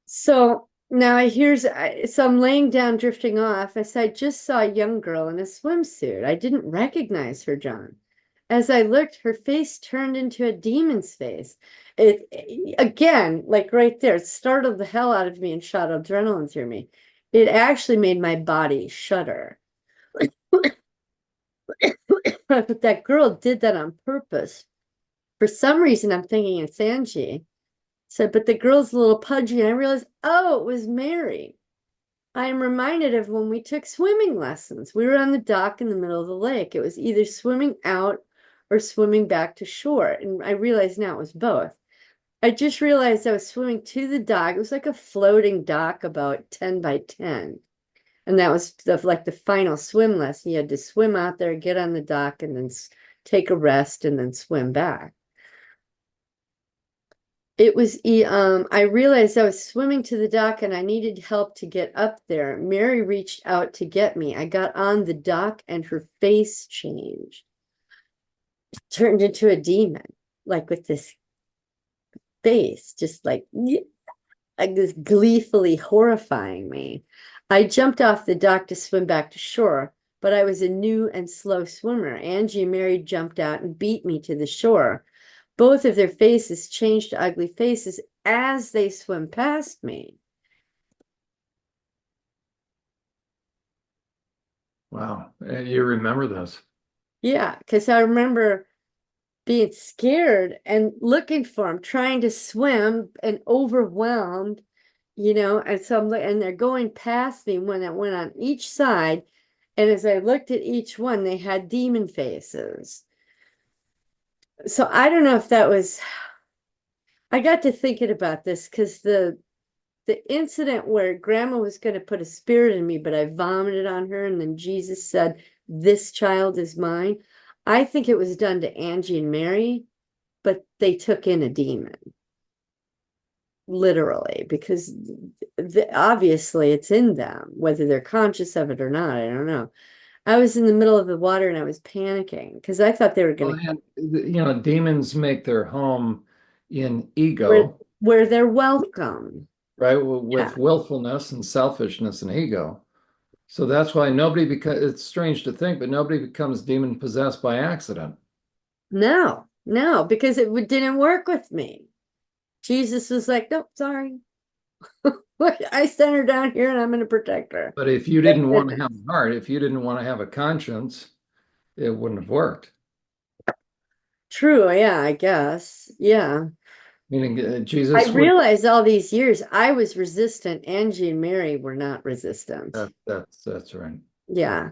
So now so I'm laying down, drifting off. As I just saw a young girl in a swimsuit. I didn't recognize her, John. As I looked, her face turned into a demon's face. Again, like right there, it startled the hell out of me and shot adrenaline through me. It actually made my body shudder. But that girl did that on purpose. For some reason, I'm thinking it's Angie. So, but the girl's a little pudgy, and I realized, oh, it was Mary. I am reminded of when we took swimming lessons. We were on the dock in the middle of the lake. It was either swimming out or swimming back to shore. And I realize now it was both. I just realized I was swimming to the dock. It was like a floating dock about 10 by 10. And that was like the final swim lesson. You had to swim out there, get on the dock, and then take a rest and then swim back. I realized I was swimming to the dock and I needed help to get up there. Mary reached out to get me. I got on the dock and her face changed, turned into a demon, like with this face, just like this gleefully horrifying me. I jumped off the dock to swim back to shore, but I was a new and slow swimmer. Angie and Mary jumped out and beat me to the shore. Both of their faces changed to ugly faces as they swim past me. Wow. You remember this? Yeah, because I remember being scared and looking for them, trying to swim and overwhelmed, and so and they're going past me when I went on each side. And as I looked at each one, they had demon faces. So I don't know if that was, I got to thinking about this because the incident where grandma was going to put a spirit in me, but I vomited on her, and then Jesus said, "This child is mine." I think it was done to Angie and Mary, but they took in a demon, literally, because obviously it's in them, whether they're conscious of it or not. I don't know. I was in the middle of the water and I was panicking because I thought they were Well, going to and demons make their home in where ego, where they're welcome. right? Yeah. With willfulness and selfishness and ego. So that's why nobody becomes, it's strange to think, but nobody becomes demon possessed by accident. No, no, because didn't work with me. Jesus was like, nope, sorry. I sent her down here and I'm going to protect her. But if you Thank didn't want to have goodness. a heart, if you didn't want to have a conscience, it wouldn't have worked. True, yeah, I guess. Yeah. Meaning I Jesus would, realized all these years I was resistant. Angie and Mary were not resistant. that's right. Yeah.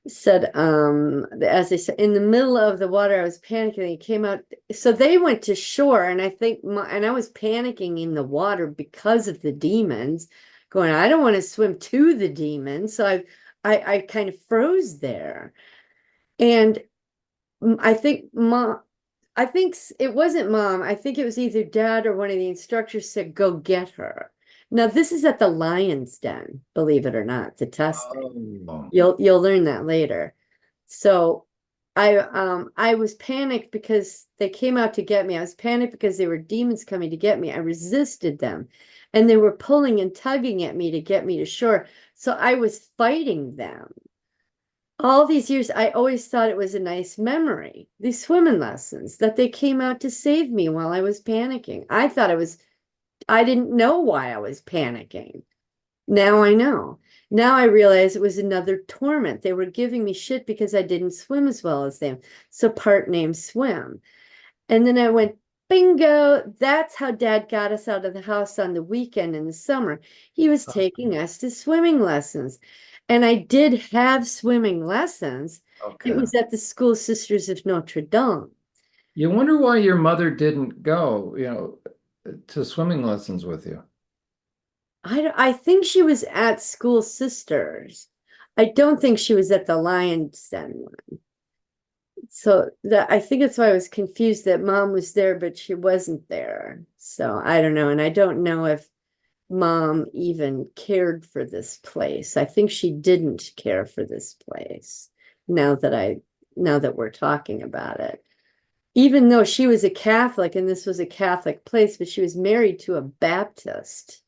Said, as they said, in the middle of the water, I was panicking. He came out. So they went to shore, and I think, and I was panicking in the water because of the demons, going, I don't want to swim to the demons. So I kind of froze there. And I think it wasn't mom. I think it was either dad or one of the instructors said, go get her. Now, this is at the lion's den, believe it or not, the testing. Oh, You'll learn that later. So I was panicked because they came out to get me. I was panicked because there were demons coming to get me. I resisted them, and they were pulling and tugging at me to get me to shore. So I was fighting them. All these years, I always thought it was a nice memory, these swimming lessons, that they came out to save me while I was panicking. I didn't know why I was panicking. Now I know. Now I realize it was another torment. They were giving me shit because I didn't swim as well as them. So part name swim. And then I went, bingo. That's how dad got us out of the house on the weekend in the summer. He was taking us to swimming lessons. And I did have swimming lessons. It okay. was at the School Sisters of Notre Dame. You wonder why your mother didn't go, to swimming lessons with you. I think she was at School Sisters. I don't think she was at the Lion's Den one. So that I think that's why I was confused that mom was there, but she wasn't there. So I don't know. And I don't know if mom even cared for this place. I think she didn't care for this place now that we're talking about it. Even though she was a Catholic and this was a Catholic place, but she was married to a Baptist.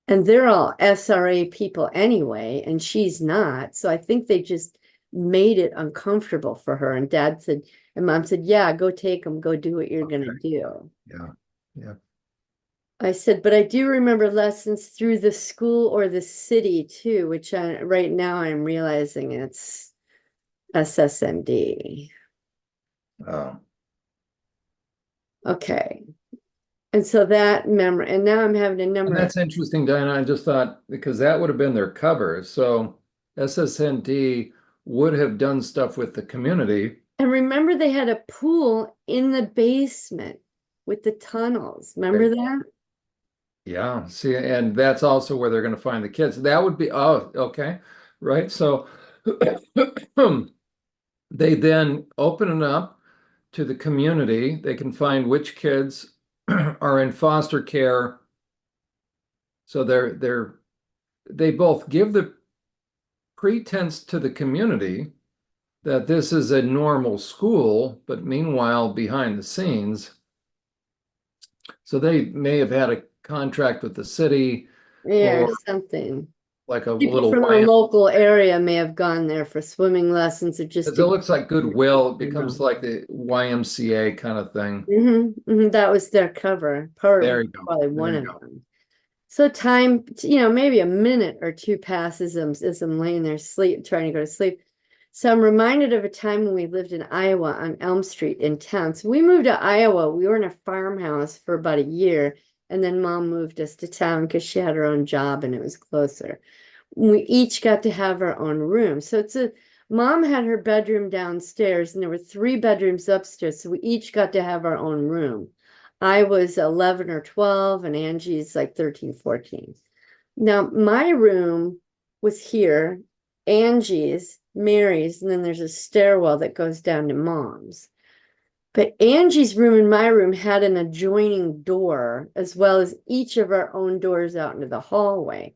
And they're all SRA people anyway, and she's not. So I think they just made it uncomfortable for her. And dad said, and mom said, yeah, go take them, go do what you're going to Okay. do. Yeah. Yeah. I said, but I do remember lessons through the school or the city too, which right now I'm realizing it's SSND. Oh. Okay. And so that memory, and now I'm having a And number of, that's interesting, Diana. I just thought because that would have been their cover. So SSND would have done stuff with the community. and remember they had a pool in the basement with the tunnels. Remember Right. that? Yeah. See, and that's also where they're going to find the kids. That would be, oh, okay. Right. So they then open it up to the community. They can find which kids are in foster care. So they both give the pretense to the community that this is a normal school, but meanwhile, behind the scenes, so they may have had a contract with the city Yeah, or or something. like a People little from the YM. local area may have gone there for swimming lessons or just Because to it get, looks like goodwill, it becomes you like the YMCA kind of thing. that was their cover, There you go. probably There one you of go. them. So time, maybe a minute or two passes as I'm laying there sleep, trying to go to sleep. So I'm reminded of a time when we lived in Iowa on Elm Street in town. So we moved to Iowa. We were in a farmhouse for about a year, and then mom moved us to town because she had her own job and it was closer. We each got to have our own room. So mom had her bedroom downstairs and there were 3 bedrooms upstairs. So we each got to have our own room. I was 11 or 12 and Angie's like 13, 14. Now my room was here, Angie's, Mary's, and then there's a stairwell that goes down to mom's. But Angie's room and my room had an adjoining door, as well as each of our own doors out into the hallway.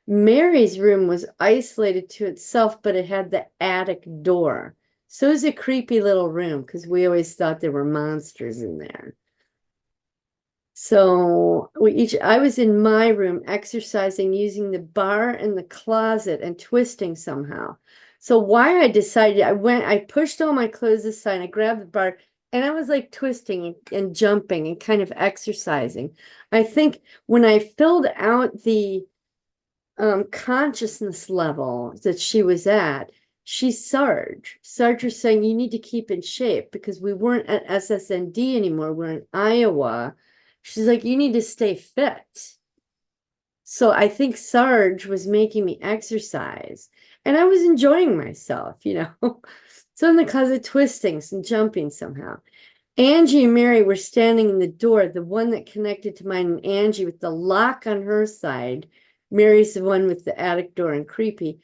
Mary's room was isolated to itself, but it had the attic door. So it was a creepy little room because we always thought there were monsters in there. So I was in my room exercising using the bar and the closet and twisting somehow. So why I decided, I pushed all my clothes aside, I grabbed the bar and I was like twisting and jumping and kind of exercising. I think when I filled out the consciousness level that she was at, she's Sarge. Sarge was saying you need to keep in shape because we weren't at SSND anymore. We're in Iowa. She's like, you need to stay fit. So I think Sarge was making me exercise and I was enjoying myself, you know. So in the closet twisting and jumping somehow. Angie and Mary were standing in the door, the one that connected to mine and Angie with the lock on her side. Mary's the one with the attic door and creepy.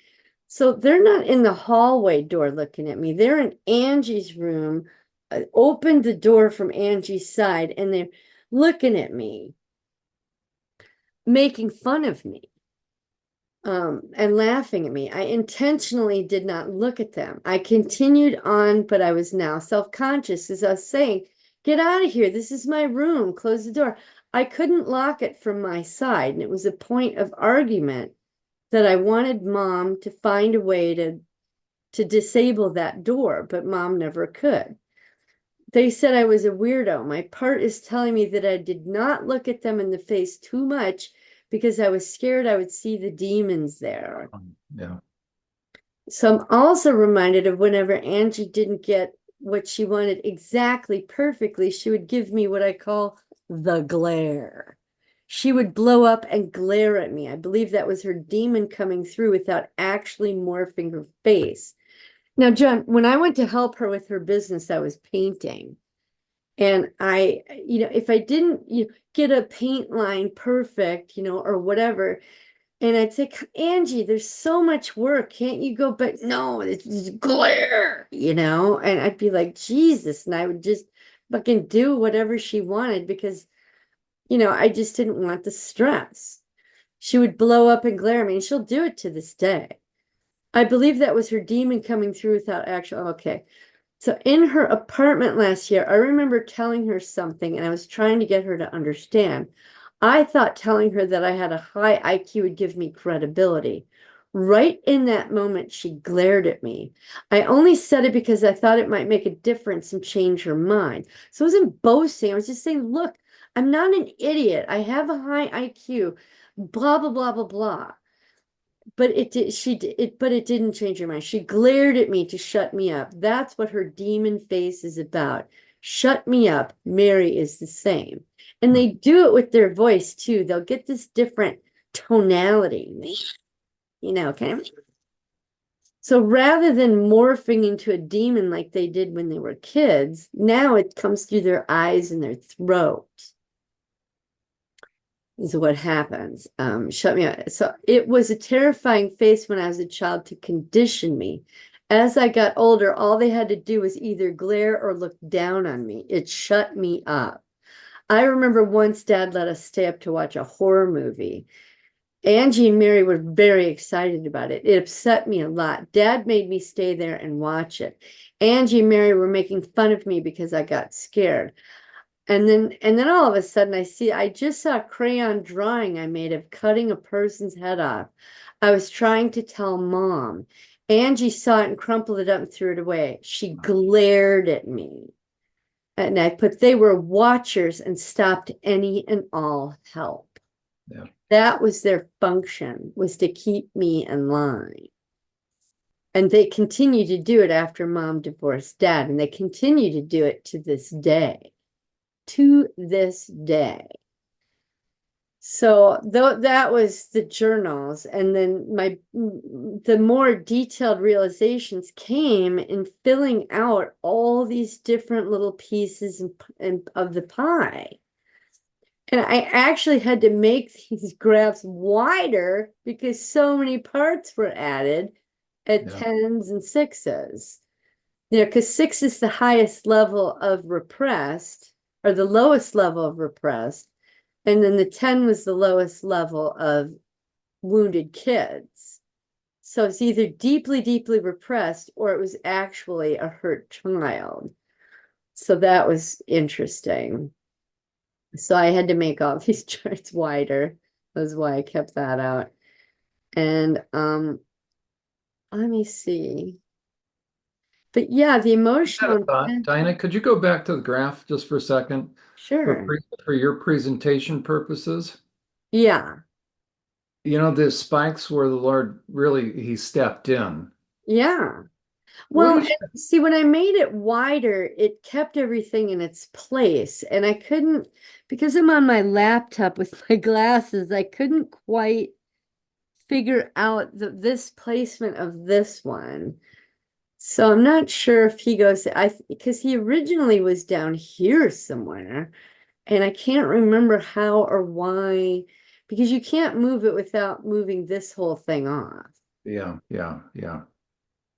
So they're not in the hallway door looking at me. They're in Angie's room, opened the door from Angie's side, and they're looking at me, making fun of me, and laughing at me. I intentionally did not look at them. I continued on, but I was now self-conscious as I was saying, get out of here. This is my room. Close the door. I couldn't lock it from my side. And it was a point of argument that I wanted mom to find a way to disable that door, but mom never could. They said I was a weirdo. My part is telling me that I did not look at them in the face too much because I was scared I would see the demons there. Yeah. So I'm also reminded of whenever Angie didn't get what she wanted exactly perfectly, she would give me what I call the glare. She would blow up and glare at me. I believe that was her demon coming through without actually morphing her face. Now, John, when I went to help her with her business, I was painting. And I, if I didn't get a paint line perfect, or whatever, and I'd say, Angie, there's so much work. Can't you go? But no, it's glare, and I'd be like, Jesus. And I would just fucking do whatever she wanted because, I just didn't want the stress. She would blow up and glare at me, and she'll do it to this day. I believe that was her demon coming through without actual, okay. So in her apartment last year, I remember telling her something and I was trying to get her to understand. I thought telling her that I had a high IQ would give me credibility. Right in that moment, she glared at me. I only said it because I thought it might make a difference and change her mind. So I wasn't boasting. I was just saying, look, I'm not an idiot. I have a high IQ, blah, blah, blah, blah, blah. But it did, but it didn't change her mind. She glared at me to shut me up. That's what her demon face is about. Shut me up. Mary is the same. And they do it with their voice too. They'll get this different tonality, kind of. So rather than morphing into a demon like they did when they were kids, now it comes through their eyes and their throat. Is what happens. Shut me out. So it was a terrifying face when I was a child to condition me. As I got older, all they had to do was either glare or look down on me. It shut me up. I remember once Dad let us stay up to watch a horror movie. Angie and Mary were very excited about it. It upset me a lot. Dad made me stay there and watch it. Angie and Mary were making fun of me because I got scared. And then all of a sudden I just saw a crayon drawing I made of cutting a person's head off. I was trying to tell Mom. Angie saw it and crumpled it up and threw it away. She glared at me. And I put, they were watchers and stopped any and all help. Yeah. That was their function, was to keep me in line. And they continue to do it after Mom divorced Dad, and they continue to do it to this day. To this day. So that was the journals, and then the more detailed realizations came in filling out all these different little pieces of the pie. And I actually had to make these graphs wider because so many parts were added at 10s and 6s. Because 6 is the highest level of repressed, or the lowest level of repressed, and then the 10 was the lowest level of wounded kids. So it's either deeply, deeply repressed, or it was actually a hurt child. So that was interesting. So I had to make all these charts wider. That's why I kept that out. And let me see. But yeah, the emotional. Diana, could you go back to the graph just for a second? Sure. For your presentation purposes? Yeah. The spikes where the Lord really, he stepped in. Yeah. What Well, is and see, when I made it wider, it kept everything in its place, and I couldn't, because I'm on my laptop with my glasses, I couldn't quite figure out this placement of this one. So I'm not sure if he goes, because he originally was down here somewhere, and I can't remember how or why, because you can't move it without moving this whole thing off. yeah, yeah, yeah.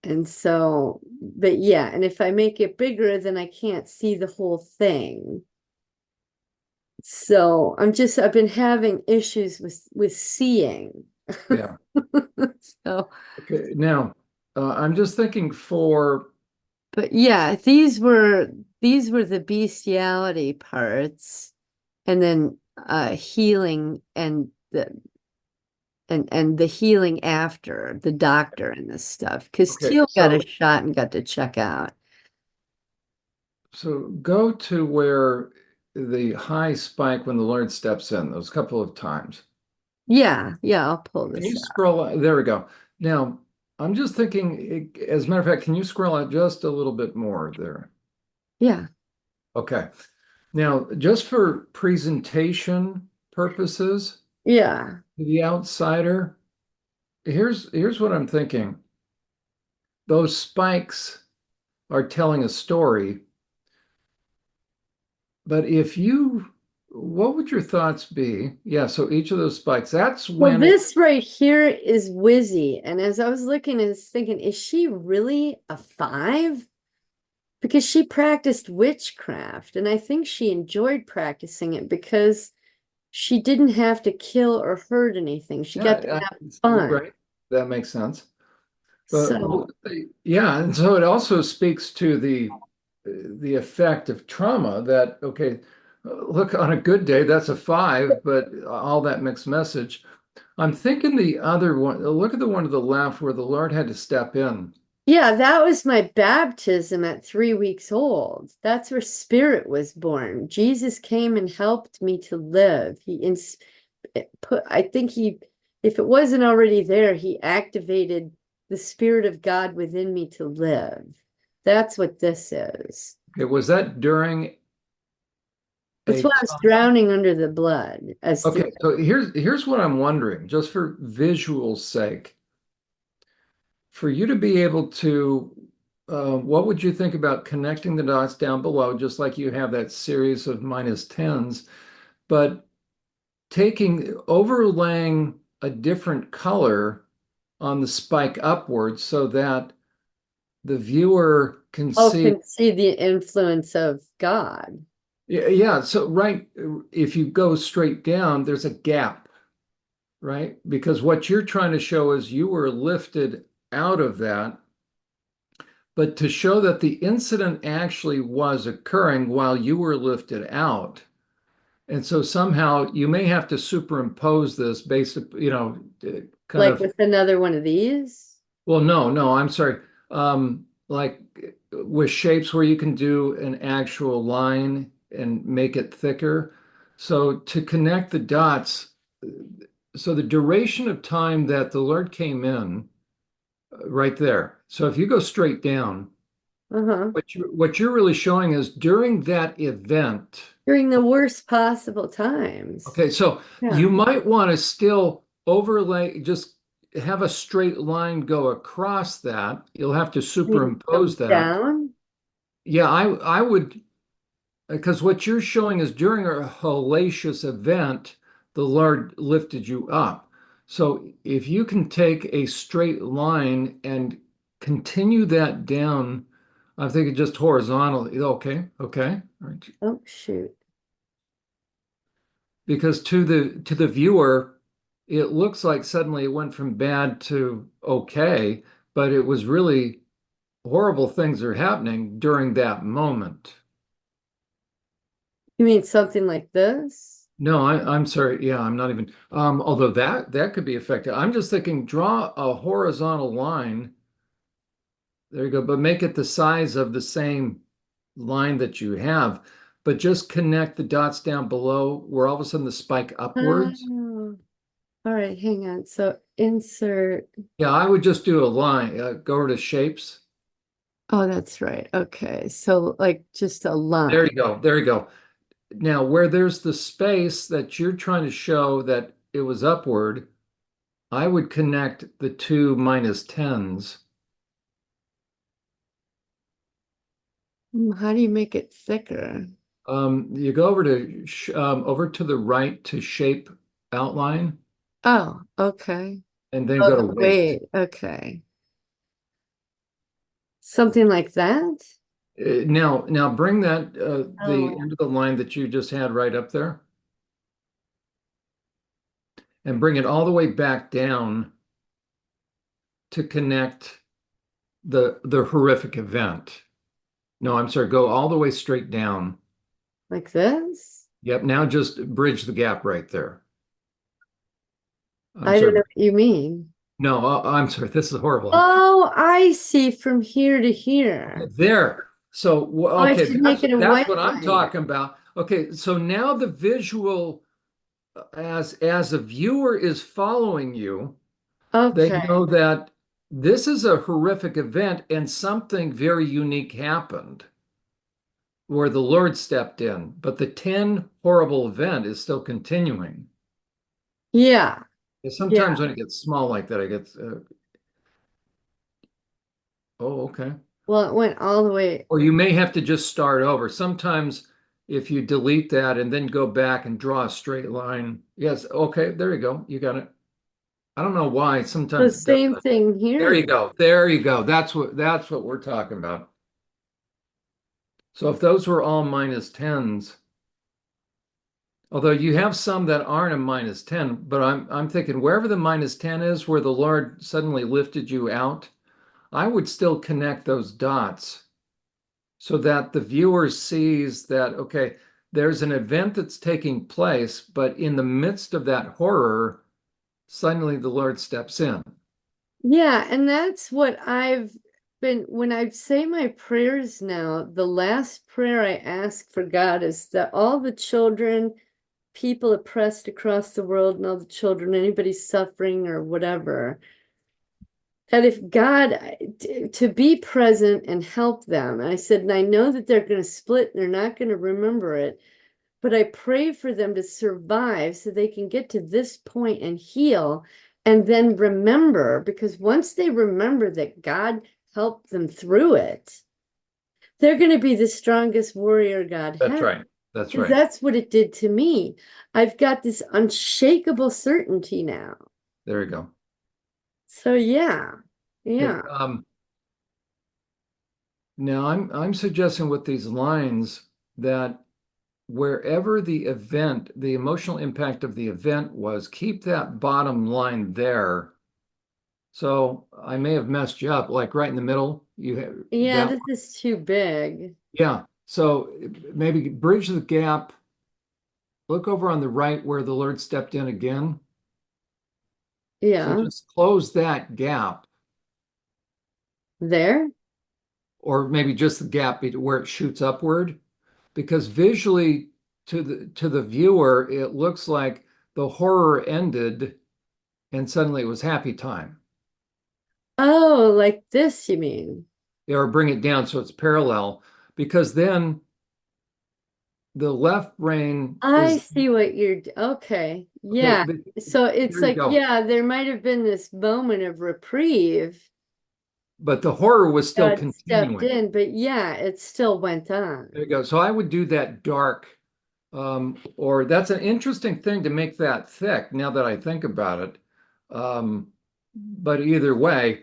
And so, but yeah, and if I make it bigger, then I can't see the whole thing. So I've been having issues with seeing. Yeah. So, Okay. Now, I'm just thinking for but yeah, these were the bestiality parts, and then healing and the healing after the doctor and this stuff. Because okay, Teal got a so shot and got to check out. go to where the high spike when the Lord steps in, those couple of times. Yeah, yeah, I'll pull Can this you out. scroll? There we go. Now, I'm just thinking, as a matter of fact, can you scroll out just a little bit more there? Yeah, Okay. Now, just for presentation purposes, yeah. to the outsider, here's what I'm thinking. Those spikes are telling a story, but what would your thoughts be? Yeah, so each of those spikes, that's Well, when it, this right here is Wizzy. And as I was looking, I was thinking, is she really a 5? Because she practiced witchcraft, and I think she enjoyed practicing it because she didn't have to kill or hurt anything. She got to yeah, have fun. right. That makes sense. But So, yeah, and so it also speaks to the effect of trauma that, okay, look, on a good day, that's a 5, but all that mixed message. I'm thinking the other one, look at the one to the left where the Lord had to step in. yeah, that was my baptism at 3 weeks old. That's where spirit was born. Jesus came and helped me to live. I think if it wasn't already there, he activated the spirit of God within me to live. That's what this is. Okay, was that during That's a why I was time? drowning under the blood as through. Okay, so here's what I'm wondering, just for visual sake, for you to be able to, what would you think about connecting the dots down below, just like you have that series of minus tens, but overlaying a different color on the spike upwards so that the viewer can Oh, see. can see the influence of God. Yeah, yeah. So right, if you go straight down, there's a gap, right? Because what you're trying to show is you were lifted out of that, but to show that the incident actually was occurring while you were lifted out. And so somehow you may have to superimpose this based, kind Like of, with another one of these. well, no, I'm sorry. Like with shapes where you can do an actual line and make it thicker. So to connect the dots, so the duration of time that the Lord came in, right there. So if you go straight down, Uh-huh. what you're really showing is during that event. During the worst possible times. Okay, so you Yeah. might want to still overlay, just have a straight line go across that. You'll have to Maybe superimpose come that. down. Yeah, I would, because what you're showing is during a hellacious event, the Lord lifted you up. So if you can take a straight line and continue that down, I'm thinking just horizontally. Okay, okay. All right. Oh, shoot. Because to the viewer, it looks like suddenly it went from bad to okay, but it was really horrible things are happening during that moment. You mean something like this? No, I'm sorry. Yeah, I'm not even. Although that could be effective. I'm just thinking, draw a horizontal line. There you go, but make it the size of the same line that you have, but just connect the dots down below where all of a sudden the spike upwards. Oh, all right, hang on. So insert. Yeah, I would just do a line. Go over to shapes. Oh, that's right. Okay. So like just a There line. you go. There you go. Now, where there's the space that you're trying to show that it was upward, I would connect the two minus tens. How do you make it thicker? You go over to the right to shape outline, Oh, okay. and then Oh, go to the weight. weight. Okay. Something like that? Now bring that the Oh, end of the line that you just had right up there, and bring it all the way back down to connect the horrific event. No, I'm sorry, go all the way straight down. like this? Yep, now just bridge the gap right there. I'm I don't sorry. know what you mean. No, I'm sorry. This is horrible. Oh, I see from here to Okay, here. there. So, Oh, I okay, should make it a that's white what I'm line. talking about. Okay, so now the visual, as a viewer is following you, they Okay. know that this is a horrific event and something very unique happened where the Lord stepped in, but the 10 horrible event is still continuing. Yeah. Sometimes Yeah. when it gets small like that, I get, oh, okay. Well, it went all the way. Or you may have to just start over. Sometimes if you delete that and then go back and draw a straight line. Yes, okay, there you go. You got it. I don't know why. The Sometimes it does same that. thing There here. you go. There you go. That's what we're talking about. So if those were all minus tens, although you have some that aren't a minus 10, but I'm thinking wherever the minus 10 is, where the Lord suddenly lifted you out, I would still connect those dots so that the viewer sees that, okay, there's an event that's taking place, but in the midst of that horror, suddenly the Lord steps in. Yeah, and that's what I've been when I say my prayers now, the last prayer I ask for God is that all the children, people oppressed across the world, and all the children, anybody suffering or whatever, that if God to be present and help them. And I said, and I know that they're going to split and they're not going to remember it, but I pray for them to survive so they can get to this point and heal and then remember, because once they remember that God helped them through it, they're going to be the strongest warrior God That's has. right. That's Because right. that's what it did to me. I've got this unshakable certainty now. There you go. So yeah, Okay. yeah, Now I'm suggesting with these lines that wherever the event, the emotional impact of the event was, keep that bottom line there. So I may have messed you up, like right in the middle, you have yeah, that. this is too big. Yeah. So maybe bridge the gap. Look over on the right where the Lord stepped in again. So Yeah, just close that gap, there. or maybe just the gap where it shoots upward, because visually to the viewer, it looks like the horror ended and suddenly it was happy time. Oh, like this, you mean? Or bring it down so it's parallel, because then the left brain I is see what okay. okay. Yeah. So it's There you like, go. yeah, there might have been this moment of reprieve. But the horror was still God stepped continuing. in, but yeah, it still went There on. you go. So I would do that dark, or that's an interesting thing to make that thick now that I think about it. But either way,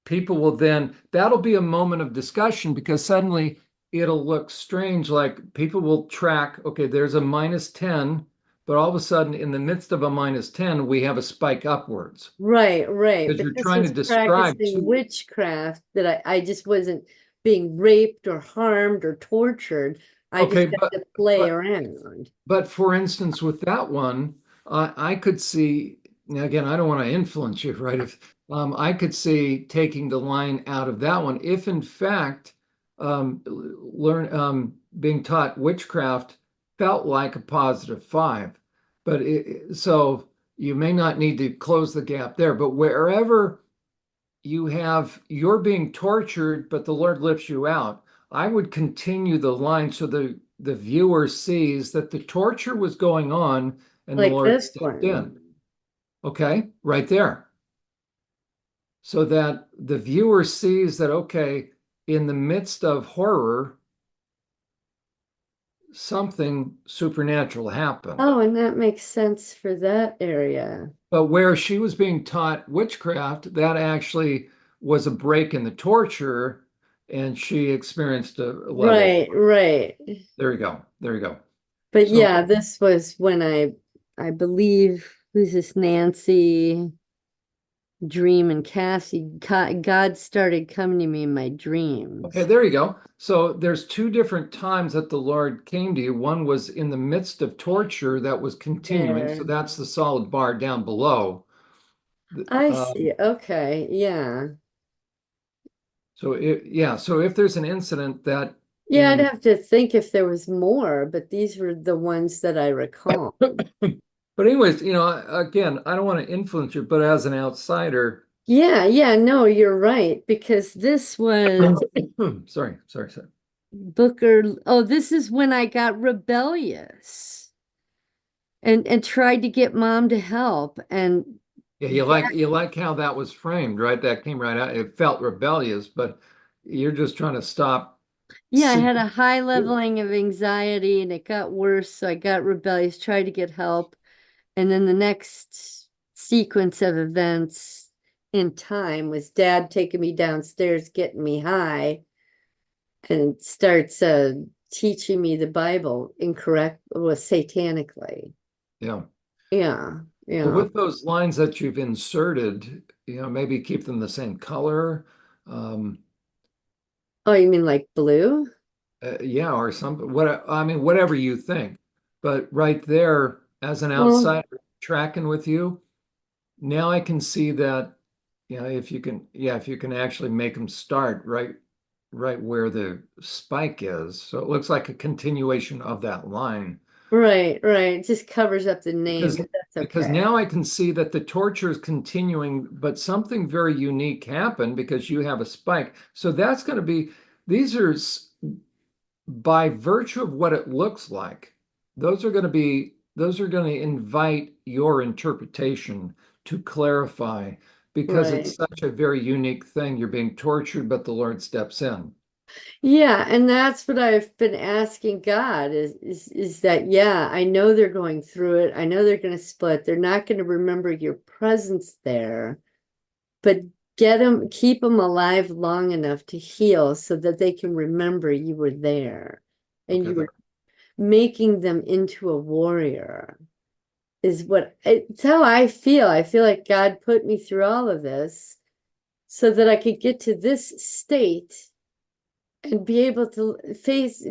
people will then, that'll be a moment of discussion because suddenly it'll look strange. Like people will track, okay, there's a minus 10, but all of a sudden in the midst of a minus 10, we have a spike upwards Right, right. because But you're this trying to was describe practicing two. witchcraft that I just wasn't being raped or harmed or tortured. I Okay, just got to play but around. But for instance, with that one, I could see, now again, I don't want to influence you, right? If I could see taking the line out of that one, if in fact being taught witchcraft felt like a positive five. So you may not need to close the gap there, but wherever you're being tortured, but the Lord lifts you out. I would continue the line so the viewer sees that the torture was going on and the Like Lord this stepped in. one. Okay, right there. So that the viewer sees that, okay, in the midst of horror, something supernatural happened. Oh, and that makes sense for that area. But where she was being taught witchcraft, that actually was a break in the torture, and she experienced a level of Right, horror. right. There you go. There you go. But So, yeah, this was when I believe, who's this, Nancy Dream and Cassie, God started coming to me in my okay, dreams. there you go. So there's two different times that the Lord came to you. One was in the midst of torture that was continuing. So There. that's the solid bar down below. I Um, see. Okay, yeah. so if there's an incident that Yeah, I'd in, have to think if there was more, but these were the ones that I recall. but anyways, again, I don't want to influence you, but as an outsider, Yeah, yeah, no, you're right, because this was sorry. Booker. Oh, this is when I got rebellious and tried to get mom to help. And Yeah, you like how that was framed, right? That came right out. It felt rebellious, but you're just trying to stop yeah, I had seeking a high truth. leveling of anxiety and it got worse. So I got rebellious, tried to get help. And then the next sequence of events in time was dad taking me downstairs, getting me high, and starts teaching me the Bible incorrect, was satanically. Yeah. Yeah, So yeah. with those lines that you've inserted, maybe keep them the same color. Um, Oh, you mean like blue? yeah, or something. What I mean, whatever you think. But right there, as an Well, outsider tracking with you, now I can see that, if you can actually make them start right where the spike is. So it looks like a continuation of that line. right, right. It just covers up the name, Because but that's because okay. now I can see that the torture is continuing, but something very unique happened because you have a spike. So that's going to be, these are by virtue of what it looks like, those are going to invite your interpretation to clarify because it's Right. such a very unique thing. You're being tortured, but the Lord steps in. Yeah, and that's what I've been asking God is that yeah, I know they're going through it. I know they're going to split. They're not going to remember your presence there, but keep them alive long enough to heal so that they can remember you were there and Okay, you there. were making them into a warrior is it's how I feel. I feel like God put me through all of this so that I could get to this state and be able to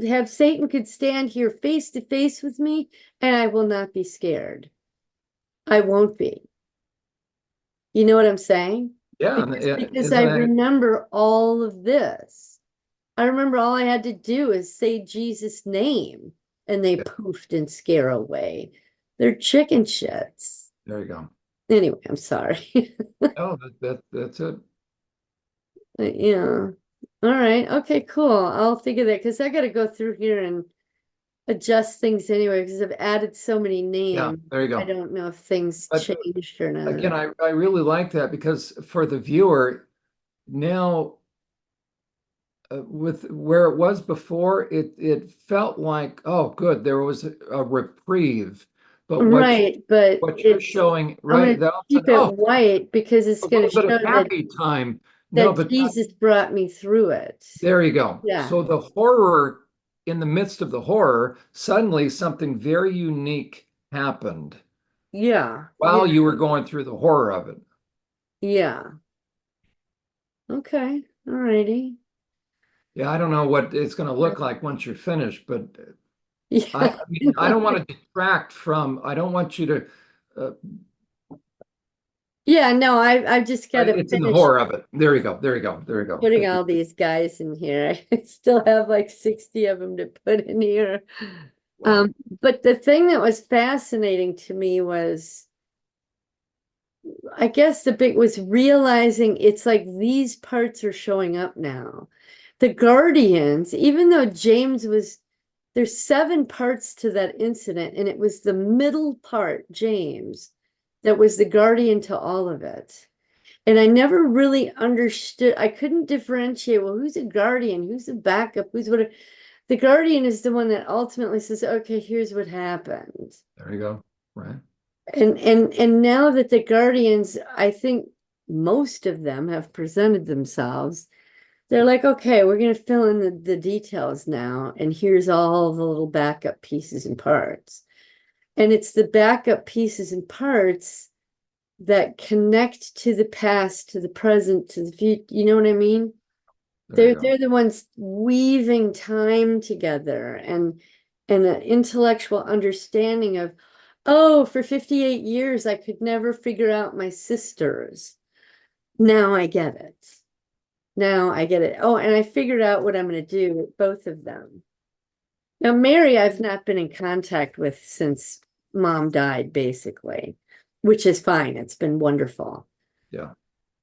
have Satan could stand here face to face with me and I will not be scared. I won't be. You know what I'm saying? Yeah, and Because I isn't that remember all of this. I remember all I had to do is say Jesus' name and they yeah, poofed and scare away. They're chicken shits. there you go. Anyway, I'm sorry. Oh, that's it. Yeah. All right. Okay, cool. I'll think of that because I got to go through here and adjust things anyway because I've added so many Yeah, names. there you I go. don't know if things But changed or again, not. I really like that because for the viewer now, with where it was before, it felt like, oh, good, there was a reprieve. But what Right, but what you're showing, I'm going right? to That all of a keep sudden, it oh, white because a it's going little to bit of show happy time. No, that but Jesus brought me through it. there you go. Yeah. So the horror, in the midst of the horror, suddenly something very unique happened Yeah. Yeah. while you were going through the horror of it. Yeah. Okay. All righty. Yeah, I don't know what it's going to look like once you're finished, but I, Yeah. I mean, I don't want to detract from, I don't want you to, uh, Yeah, no, I've just got to it's in the finish horror of it. There you go. There you go. There you go. putting Thank you. all these guys in here. I still have like 60 of them to put in here. Wow. But the thing that was fascinating to me was I guess the big was realizing it's like these parts are showing up now. The Guardians, even though there's 7 parts to that incident, and it was the middle part, James, that was the guardian to all of it. And I never really understood, I couldn't differentiate, well, who's a guardian, who's a backup, who's what. The guardian is the one that ultimately says, okay, here's what happened. There you go. Right. And now that the guardians, I think most of them have presented themselves, they're like, okay, we're going to fill in the details now, and here's all the little backup pieces and parts. And it's the backup pieces and parts that connect to the past, to the present, to the future. You know what I mean? There you go. They're the ones weaving time together and an intellectual understanding of, oh, for 58 years I could never figure out my sisters. Now I get it. Now I get it. Oh, and I figured out what I'm going to do with both of them. Now, Mary, I've not been in contact with since mom died, basically, which is fine. It's been wonderful. Yeah.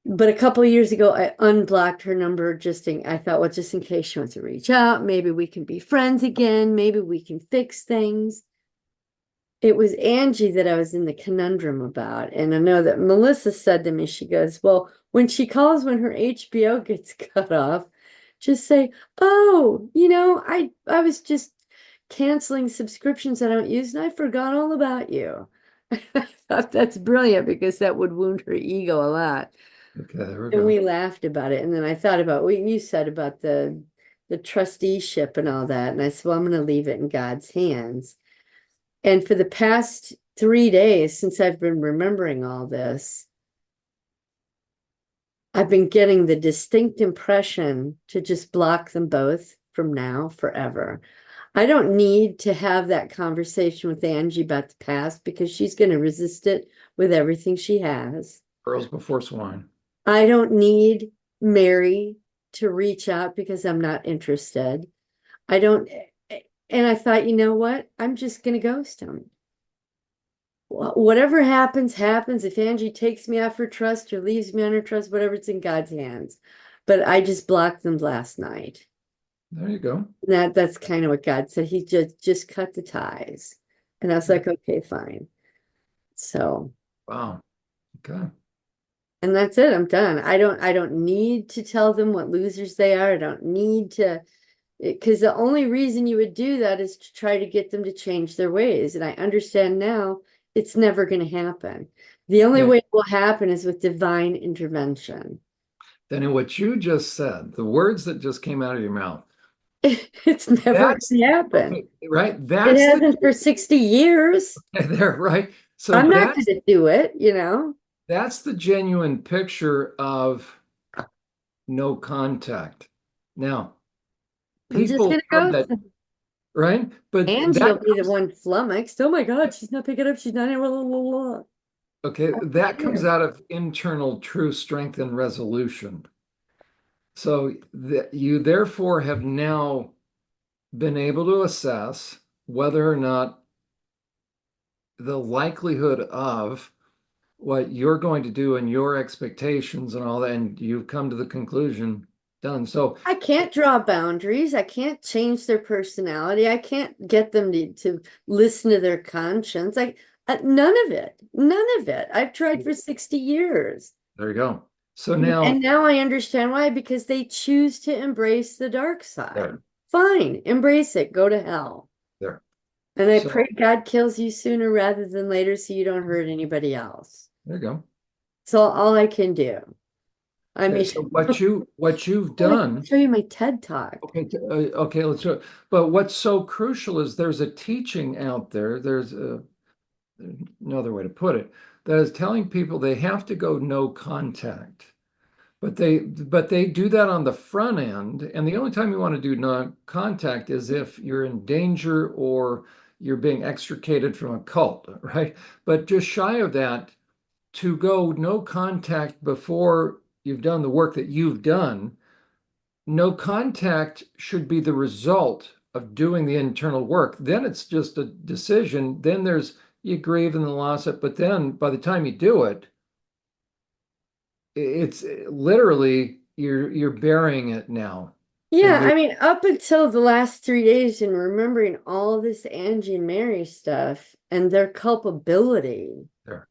But a couple of years ago, I unblocked her number I thought, well, just in case she wants to reach out, maybe we can be friends again. Maybe we can fix things. It was Angie that I was in the conundrum about. And I know that Melissa said to me, she goes, well, when she calls when her HBO gets cut off, just say, oh, I was just canceling subscriptions I don't use and I forgot all about you. I thought that's brilliant because that would wound her ego a lot. Okay, there we And go. we laughed about it. And then I thought about what you said about the trusteeship and all that. And I said, well, I'm going to leave it in God's hands. And for the past 3 days, since I've been remembering all this, I've been getting the distinct impression to just block them both from now forever. I don't need to have that conversation with Angie about the past because she's going to resist it with everything she has. Pearls before swine. I don't need Mary to reach out because I'm not interested. I don't, and I thought, you know what? I'm just going to ghost him. Whatever happens, happens. If Angie takes me off her trust or leaves me on her trust, whatever, it's in God's hands. But I just blocked them last night. There you go. That's kind of what God said. He just cut the ties. And I was like, okay, fine. So, Wow. Okay. and that's it. I'm done. I don't need to tell them what losers they are. I don't need to, because the only reason you would do that is to try to get them to change their ways. And I understand now it's never going to happen. The only Yeah. way it will happen is with divine intervention. Then in what you just said, the words that just came out of your mouth, It's never going that's to happen. okay, right? It That's hasn't for 60 years. there, right? So I'm not going to do it. that's the genuine picture of no contact. Now, I'm just people going to have go. that, right? But Angie will be the one flummoxed. Oh my God, she's not picking up. She's not. Blah, blah, blah. okay, I that can't comes hear. out of internal true strength and resolution. So that you therefore have now been able to assess whether or not the likelihood of what you're going to do and your expectations and all that, and you've come to the conclusion done. So I can't draw boundaries. I can't change their personality. I can't get them to listen to their conscience. None of it. None of it. I've tried for 60 years. there you go. So And now now I understand why, because they choose to embrace the dark side. there, Fine, embrace it. Go to hell. there. And I So pray God kills you sooner rather than later so you don't hurt anybody else. there you go. So all I can do. I Okay, mean, so what you've oh, I can done, show you my TED Talk. okay, okay, let's do it. But what's so crucial is there's a teaching out there. Another way to put it, that is telling people they have to go no contact. But they do that on the front end, and the only time you want to do no contact is if you're in danger or you're being extricated from a cult, right? But just shy of that, to go no contact before you've done the work that you've done, no contact should be the result of doing the internal work. Then it's just a decision. Then there's you grieve and the loss of, but then by the time you do it, it's literally you're burying it now, and Yeah, you're I mean, up until the last 3 days and remembering all this Angie and Mary stuff and their culpability there.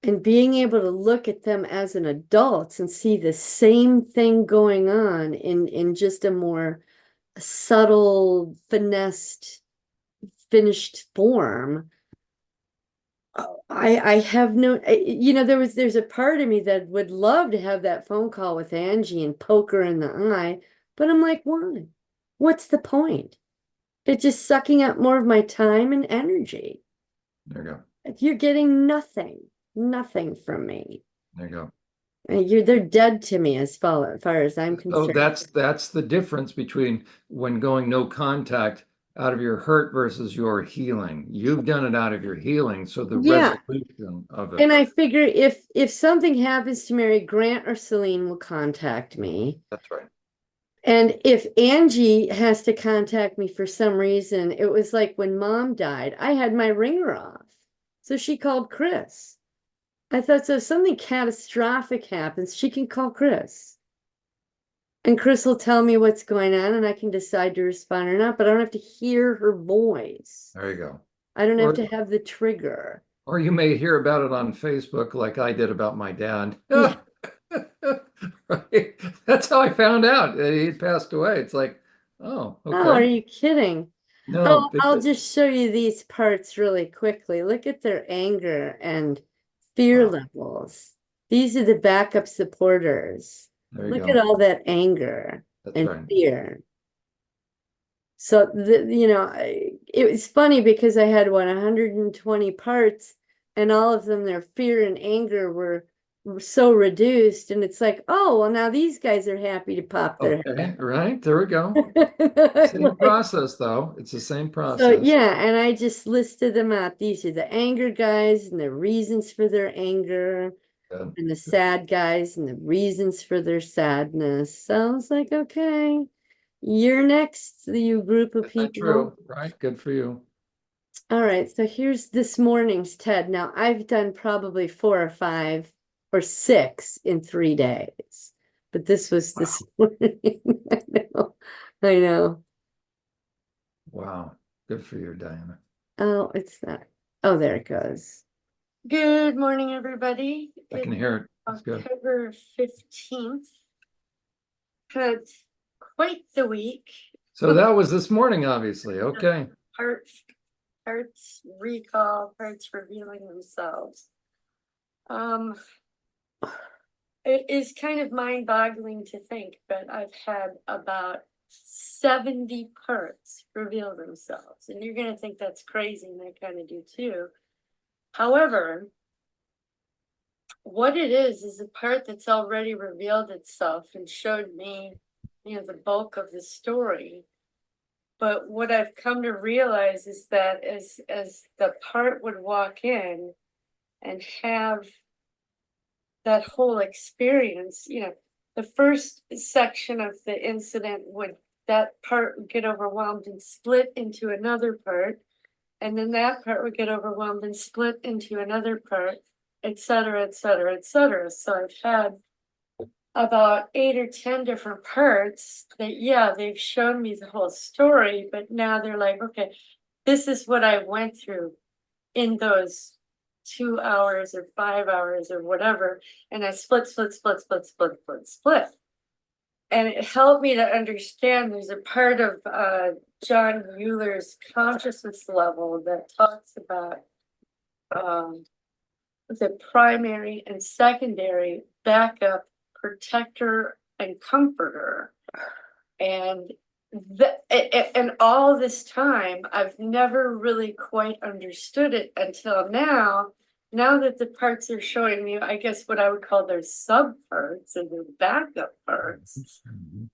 and being able to look at them as an adults and see the same thing going on in just a more subtle, finessed, finished form. I have no, there's a part of me that would love to have that phone call with Angie and poke her in the eye, but I'm like, why? What's the point? It's just sucking up more of my time and energy. There you go. You're getting nothing from me. There you go. They're dead to me far as I'm So concerned. that's the difference between when going no contact out of your hurt versus your healing. You've done it out of your healing, so the Yeah. resolution of it. And I figure if something happens to Mary, Grant or Celine will contact me. That's right. And if Angie has to contact me for some reason, it was like when Mom died, I had my ringer off. So she called Chris. I thought, so if something catastrophic happens, she can call Chris. And Chris will tell me what's going on and I can decide to respond or not, but I don't have to hear her voice. There you go. I don't have Or to have the trigger. or you may hear about it on Facebook like I did about my dad. Yeah. Right. That's how I found out that he had passed away. It's like, oh, Oh, are okay. you kidding? No, Oh, I'll just show you these parts really quickly. Look at their anger and fear wow. levels. These are the backup supporters. There you Look at go. all that anger That's and right. fear. So it was funny because I had 120 parts and all of them, their fear and anger were so reduced. And it's like, oh, well, now these guys are happy to pop their Okay, right. There we go. head. Same Like, process, though. It's the same so process. yeah, and I just listed them out. These are the anger guys and the reasons for their anger, Good. and the sad guys and the reasons for their sadness. So I was like, okay, you're next, you group of Isn't that people. true? Right. Good for you. All right, so here's this morning's TED. Now I've done probably 4 or 5 or 6 in 3 days, but this was Wow. this morning. I know. I know. Wow. Good for you, Diana. Oh, it's not. Oh, there it goes. Good morning, everybody. I can It's hear it. That's good. October 15th. Had quite the week. So that was this morning, obviously. Okay. Parts, parts recall, parts revealing themselves. It is kind of mind-boggling to think, but I've had about 70 parts reveal themselves. And you're gonna think that's crazy, and I kind of do too. However, what it is a part that's already revealed itself and showed me, the bulk of the story. But what I've come to realize is that as the part would walk in and have that whole experience, the first section of the incident that part would get overwhelmed and split into another part, and then that part would get overwhelmed and split into another part, et cetera, et cetera, et cetera. So I've had about 8 or 10 different parts that, yeah, they've shown me the whole story, but now they're like, okay, this is what I went through in those 2 hours or 5 hours or whatever. And I split. And it helped me to understand there's a part of Jon Uhler's consciousness level that talks about the primary and secondary backup protector and comforter. And and all this time, I've never really quite understood it until now. Now that the parts are showing me, I guess what I would call their sub parts and their backup parts. Mhm.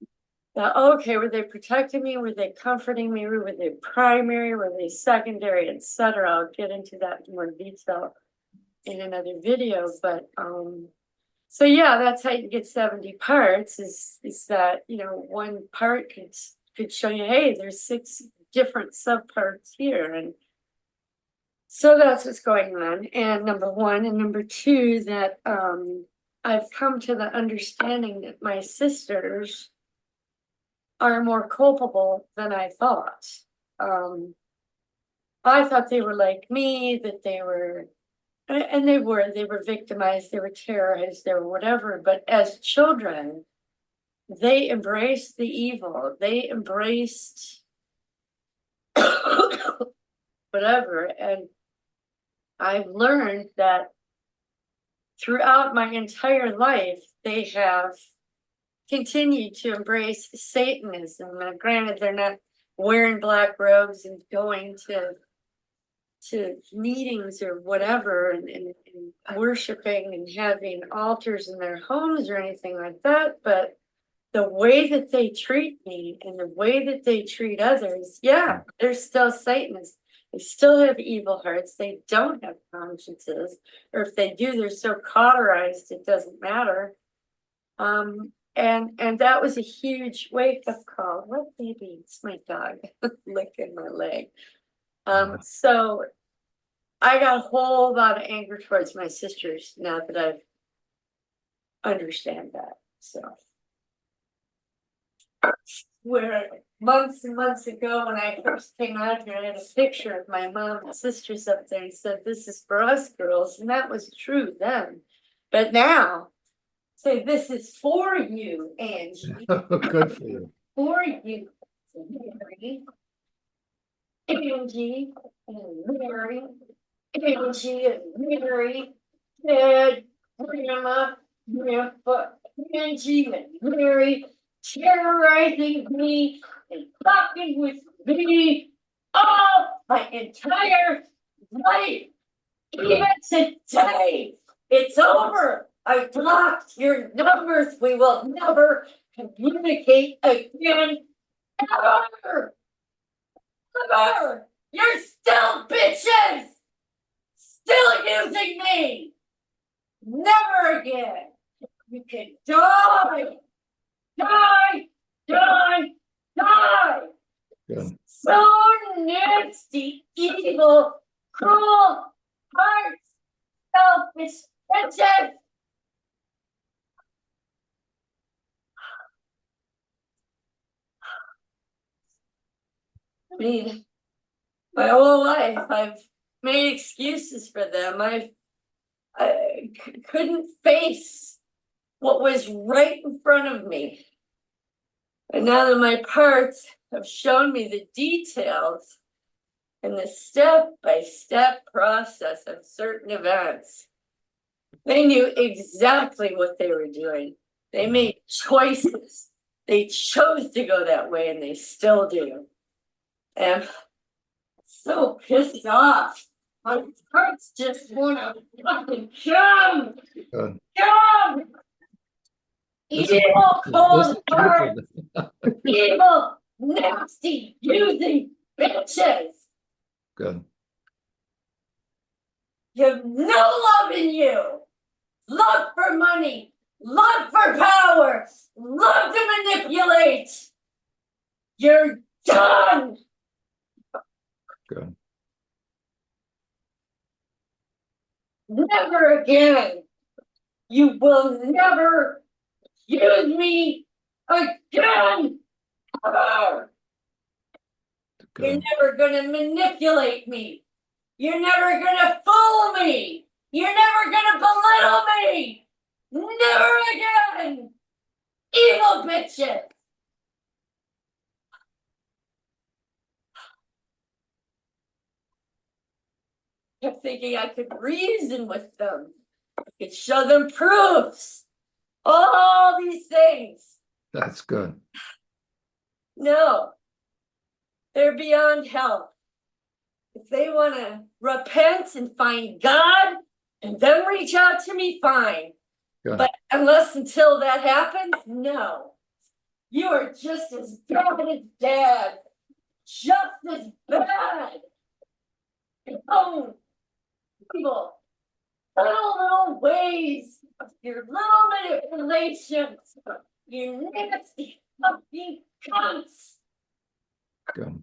Okay, were they protecting me? Were they comforting me? Were they primary? Were they secondary, etc.? I'll get into that in more detail in another video, but so yeah, that's how you get 70 parts is that one part could show you, hey, there's 6 different subparts here, and so that's what's going on. And number one, and number two, that I've come to the understanding that my sisters are more culpable than I thought. I thought they were like me, that they were, and they were victimized, they were terrorized, they were whatever. But as children, they embraced the evil. They embraced whatever. And I've learned that throughout my entire life, they have continued to embrace Satanism. Now, granted, they're not wearing black robes and going to meetings or whatever and worshiping and having altars in their homes or anything like that, but the way that they treat me and the way that they treat others, yeah, they're still Satanists. They still have evil hearts. They don't have consciences, or if they do, they're so cauterized it doesn't matter. And that was a huge wake-up call. What baby? It's my dog licking my leg. So I got a whole lot of anger towards my sisters now that I've understand that. So where months and months ago when I first came out here, I had a picture of my mom and sisters up there and said, "This is for us girls," and that was true then. But now, say, "This is for you, Angie." Good for you. For you, Mary, Angie, and Mary, Angie, and Mary, Dad, Grandma, Grandpa, Angie, and Mary, terrorizing me and fucking with me all my entire life. Even today, it's over. I blocked your numbers. We will never communicate again. Ever. Ever. You're still bitches. Still using me. Never again. You can die. Die. Die. Die. Good. So nasty, evil, cruel, hearts, selfish bitches. I mean, my whole life I've made excuses for them. I couldn't face what was right in front of me. And now that my parts have shown me the details and the step-by-step process of certain events, they knew exactly what they were doing. They made choices. They chose to go that way, and they still do. And I'm so pissed off. My hearts just want to fucking jump. Good. Jump! This is Evil, cold beautiful. heart, evil, nasty, using bitches. Good. You have no love in you. Love for money, love for power, love to manipulate. You're done. Good. Never again. You will never use me again. Ever. You're Good. never gonna manipulate me. You're never gonna fool me. You're never gonna belittle me. Never again. Evil bitches. Kept thinking I could reason with them. I could show them proofs. All these things. That's good. No. They're beyond help. If they want to repent and find God and then reach out to me, fine. Good. But unless until that happens, no. You are just as bad as Dad. Just as bad. Your own evil, little ways, your little manipulations, you nasty fucking cunts. Good.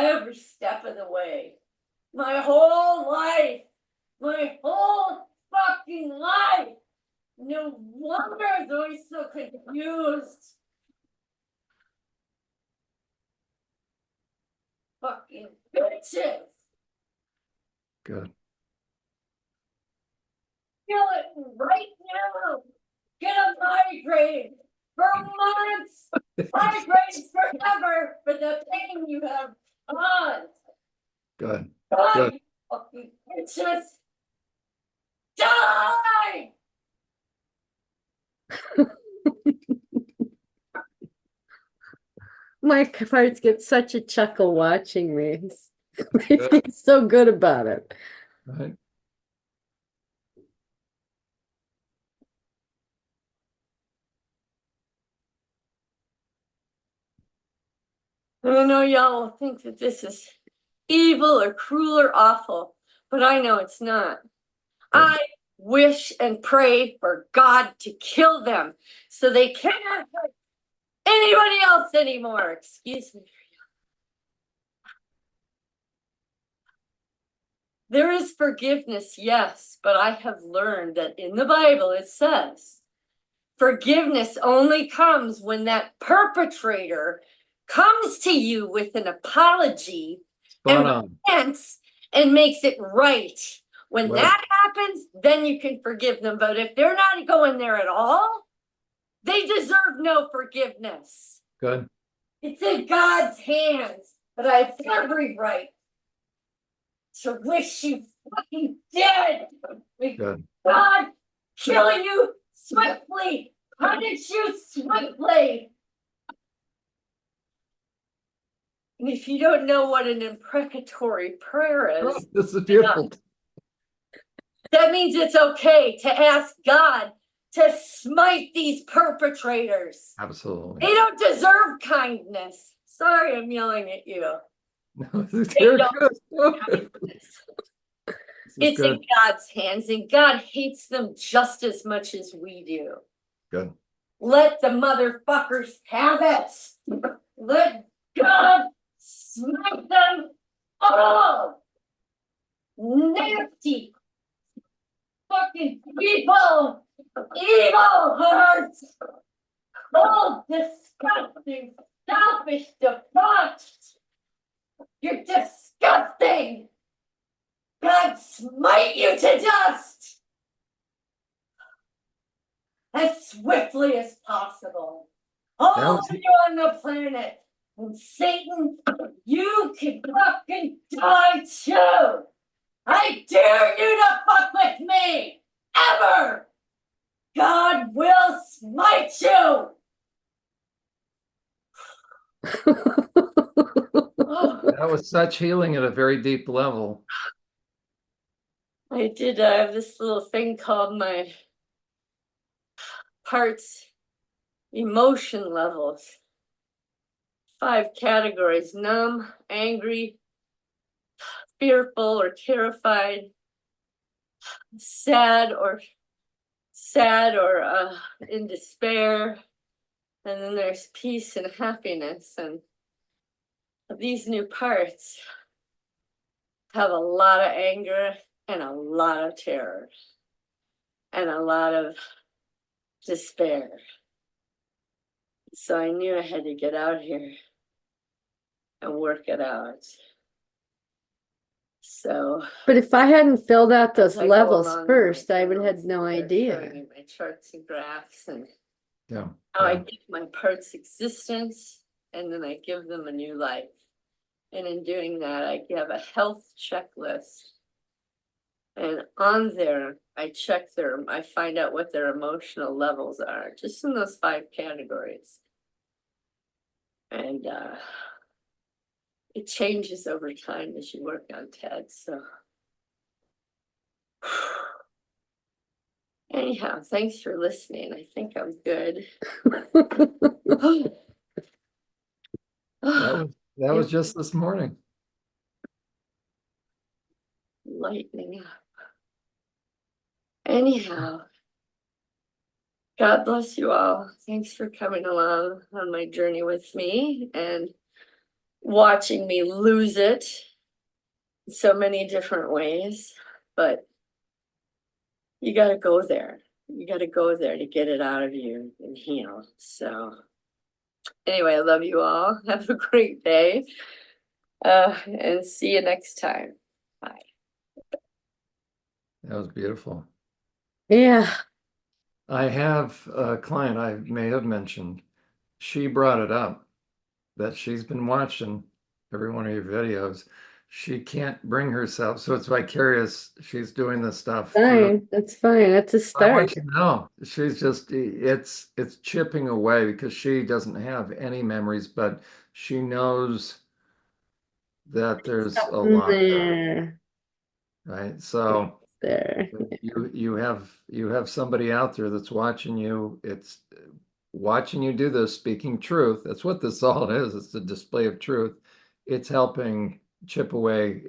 every step of the way. My whole life. My whole fucking life. No wonder I was always so confused. Fucking bitches. Good. Feel it right now. Get a migraine for months. Migraines forever for the pain you have caused. Good. God, Good. you fucking bitches. Die! My parts get such a chuckle watching me. They feel so good about it. Right. I know y'all will think that this is evil or cruel or awful, but I know it's not. I wish and pray for God to kill them so they can't hurt anybody else anymore. Excuse me. There is forgiveness, yes, but I have learned that in the Bible it says forgiveness only comes when that perpetrator comes to you with an apology Spot and on. repents and makes it right. When Right. that happens, then you can forgive them. But if they're not going there at all, they deserve no forgiveness. Good. It's in God's hands, but I have every right to wish you fucking dead. May Good. God kill you swiftly, punish you swiftly. And if you don't know what an imprecatory prayer Oh, is, this is beautiful. that means it's okay to ask God to smite these perpetrators. Absolutely. They don't deserve kindness. Sorry, I'm yelling at you. No, this is They very don't good. kindness. This is It's good. in God's hands, and God hates them just as much as we do. Good. Let the motherfuckers have it. Let God smite them all. Nasty fucking people. Evil hearts. Cold, disgusting, selfish, debauched. You're disgusting. God smite you to dust as swiftly as possible. All was- of you on the planet. And Satan, you can fucking die too. I dare you to fuck with me. Ever. God will smite you. That was such healing at a very deep level. I did have this little thing called my parts emotion levels. 5 categories: numb, angry, fearful or terrified, sad or in despair, and then there's peace and happiness. And these new parts have a lot of anger and a lot of terror and a lot of despair. So I knew I had to get out here and work it out. So But if I hadn't filled out those as I go levels along with first, my I would have had journals, no they're idea. showing me my charts and graphs and Yeah. how I Yeah. give my parts existence, and then I give them a new life. And in doing that, I give a health checklist. And on there, I find out what their emotional levels are, just in those 5 categories. And it changes over time as you work on TED. So anyhow, thanks for listening. I think I'm good. That was just this morning. Lightening up. Anyhow, God bless you all. Thanks for coming along on my journey with me. And watching me lose it in so many different ways, but you got to go there. You got to go there to get it out of you and heal. So anyway, I love you all. Have a great day. And see you next time. Bye. That was beautiful. Yeah. I have a client I may have mentioned. She brought it up that she's been watching every one of your videos. She can't bring herself, so it's vicarious. She's doing this stuff through. Fine. That's fine. That's a I want start. you to know she's just it's chipping away because she doesn't have any memories, but she knows that there's a Something lot there, there. right? So There. you have somebody out there that's watching you. It's watching you do this, speaking truth. That's what this all is. It's a display of truth. It's helping chip away,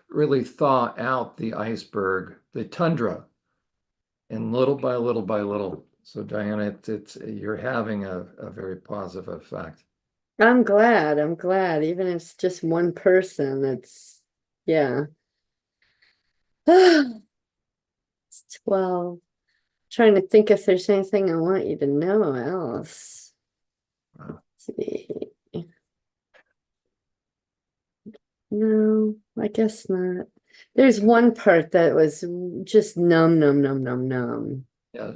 really thaw out the iceberg, the tundra, and little by little by little. So Diana, it's you're having a very positive effect. I'm glad. I'm glad. Even if it's just one person, it's yeah. It's 12. Trying to think if there's anything I want you to know else. Wow. Let's see. No, I guess not. There's one part that was just numb, numb, numb, numb, numb. Yeah,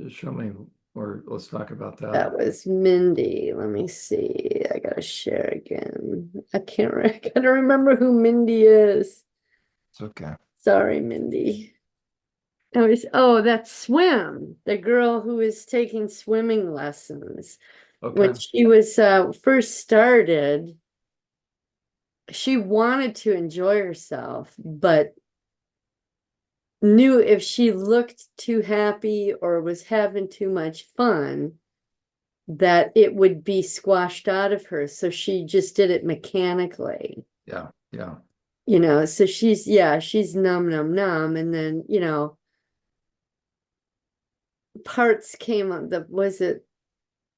show me, or let's talk about that. That was Mindy. Let me see. I gotta share again. I gotta remember who Mindy is. It's okay. Sorry, Mindy. Oh, that's Swim, the girl who is taking swimming lessons. When Okay. she was first started, she wanted to enjoy herself, but knew if she looked too happy or was having too much fun, that it would be squashed out of her. So she just did it mechanically, Yeah. Yeah. so she's numb, numb, numb. And then, parts came up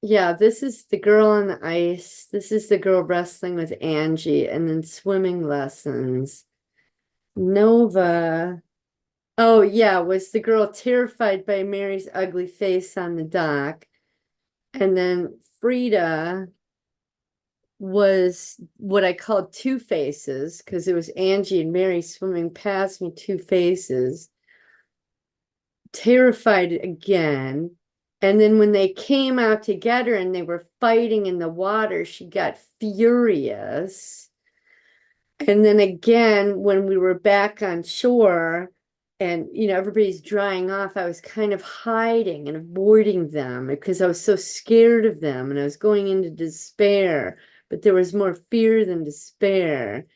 yeah, this is the girl on the ice. This is the girl wrestling with Angie, and then swimming lessons. Nova. Oh, yeah, was the girl terrified by Mary's ugly face on the dock. And then Frida was what I called two faces, because it was Angie and Mary swimming past me, two faces. Terrified again. And then when they came out together and they were fighting in the water, she got furious. And then again, when we were back on shore and, everybody's drying off, I was kind of hiding and avoiding them because I was so scared of them and I was going into despair, but there was more fear than despair.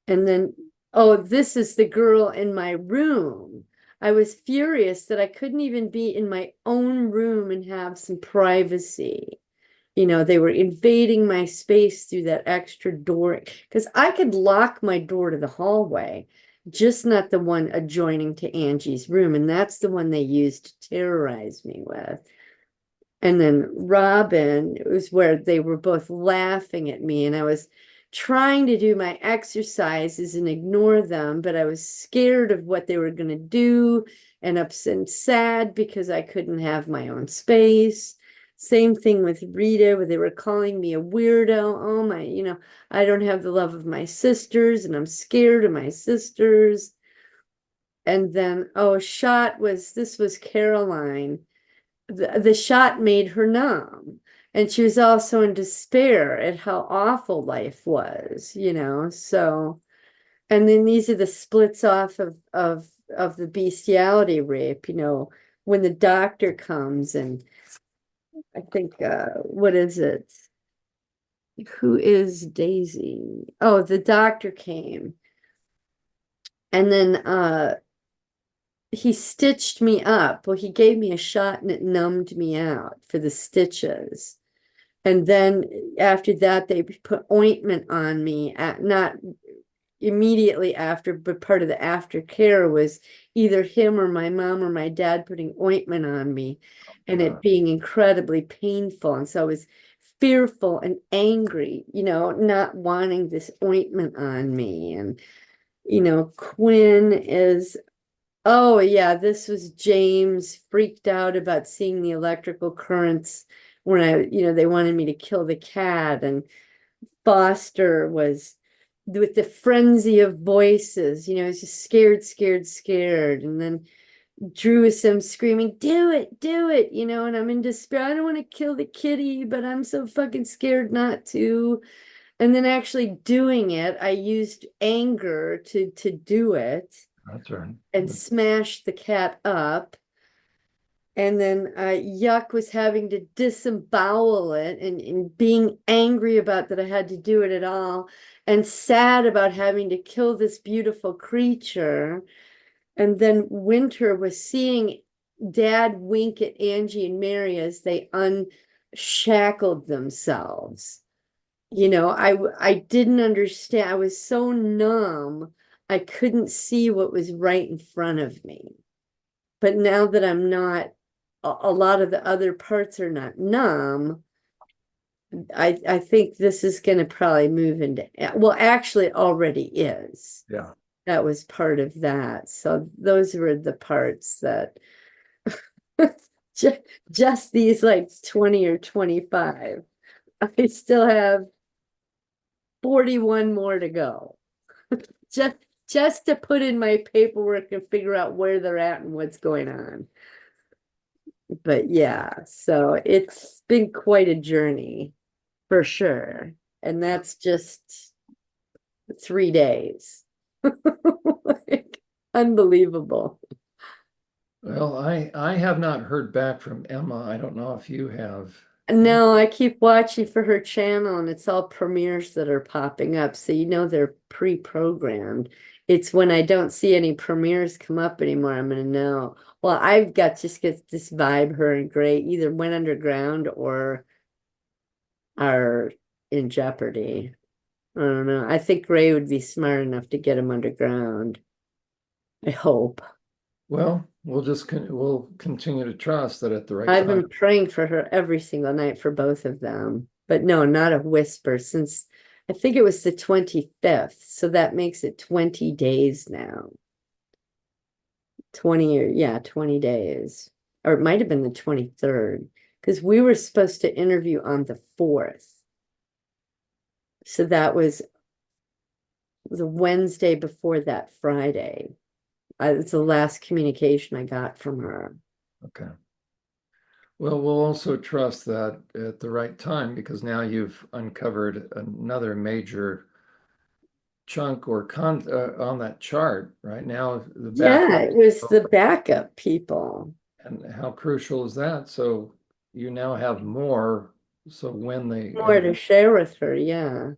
And then, oh, this is the girl in my room. I was furious that I couldn't even be in my own room and have some privacy. They were invading my space through that extra door because I could lock my door to the hallway, just not the one adjoining to Angie's room. And that's the one they used to terrorize me with. And then Robin, it was where they were both laughing at me, and I was trying to do my exercises and ignore them, but I was scared of what they were going to do and upset and sad because I couldn't have my own space. Same thing with Rita, where they were calling me a weirdo. Oh my, I don't have the love of my sisters, and I'm scared of my sisters. And then, this was Caroline. The shot made her numb. And she was also in despair at how awful life was, So, and then these are the splits off of the bestiality rape, when the doctor comes and I think what is it? Who is Daisy? Oh, the doctor came. And then he stitched me up. Well, he gave me a shot and it numbed me out for the stitches. And then after that, they put ointment on me, not immediately after, but part of the aftercare was either him or my mom or my dad putting ointment on me and it being incredibly painful. And so I was fearful and angry, not wanting this ointment on me. And, Quinn is, oh yeah, this was James freaked out about seeing the electrical currents when they wanted me to kill the cat. And Foster was with the frenzy of voices, he's just scared, scared, scared. And then Drew is him screaming, do it, and I'm in despair. I don't want to kill the kitty, but I'm so fucking scared not to. And then actually doing it, I used anger to do it. That's right. And smash the cat up. And then Yuck was having to disembowel it and being angry about that I had to do it at all, and sad about having to kill this beautiful creature. And then Winter was seeing Dad wink at Angie and Mary as they unshackled themselves. I didn't understand. I was so numb. I couldn't see what was right in front of me. But now that I'm not, a lot of the other parts are not numb, I think this is going to probably move into, well, actually it already is. Yeah. That was part of that. So those were the parts that just these like 20 or 25. I still have 41 more to go. Just to put in my paperwork and figure out where they're at and what's going on. But yeah, so it's been quite a journey for sure. And that's just 3 days. Like, unbelievable. Well, I have not heard back from Emma. I don't know if you have. No, I keep watching for her channel and it's all premieres that are popping up. So they're pre-programmed. It's when I don't see any premieres come up anymore, I'm gonna know. Well, I've got just get this vibe, her and Gray either went underground or are in jeopardy. I don't know. I think Gray would be smart enough to get him underground. I hope. Well, we'll continue to trust that at the right I've time. been praying for her every single night for both of them. But no, not a whisper since I think it was the 25th. So that makes it 20 days now. 20 days. Or it might have been the 23rd. Because we were supposed to interview on the 4th. So that was the Wednesday before that Friday. It's the last communication I got from her. Okay. Well, we'll also trust that at the right time, because now you've uncovered another major chunk or on that chart right now. Yeah, it was the backup people. And how crucial is that? So you now have more. So when they More to share with her, yeah.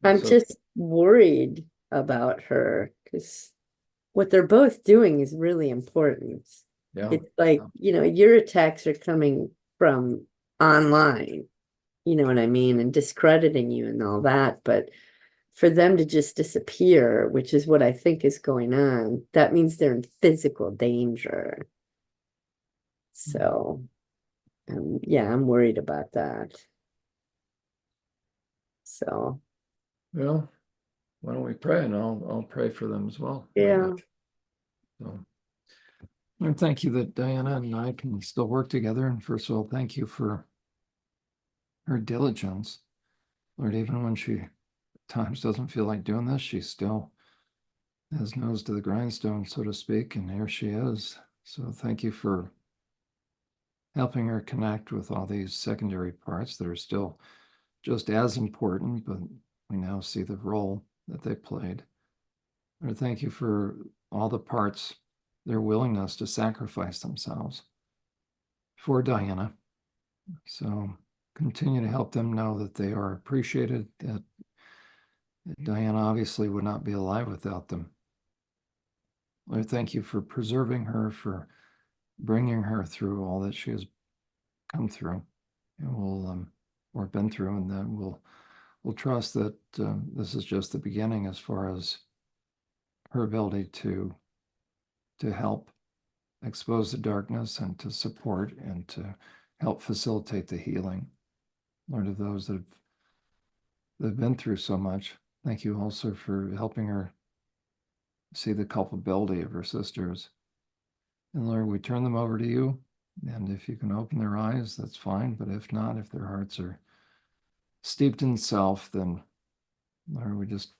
I'm so just worried about her because what they're both doing is really important. yeah, It's like, your attacks are coming from online, you know what I mean, and discrediting you and all that. But for them to just disappear, which is what I think is going on, that means they're in physical danger. So, yeah, I'm worried about that. So, well, why don't we pray, and I'll pray for them as well. yeah. So, and thank you that Diana and I can still work together. And first of all, thank you for her diligence. Lord, even when she at times doesn't feel like doing this, she still has nose to the grindstone, so to speak, and here she is. So thank you for helping her connect with all these secondary parts that are still just as important, but we now see the role that they played. Lord, thank you for all the parts, their willingness to sacrifice themselves for Diana. So continue to help them know that they are appreciated, that Diana obviously would not be alive without them. Lord, thank you for preserving her, for bringing her through all that she has come through and will or been through, and then we'll trust that this is just the beginning as far as her ability to help expose the darkness and to support and to help facilitate the healing. Lord, of those that have been through so much. Thank you also for helping her see the culpability of her sisters. And Lord, we turn them over to you. And if you can open their eyes, that's fine. But if not, if their hearts are steeped in self, then Lord, we just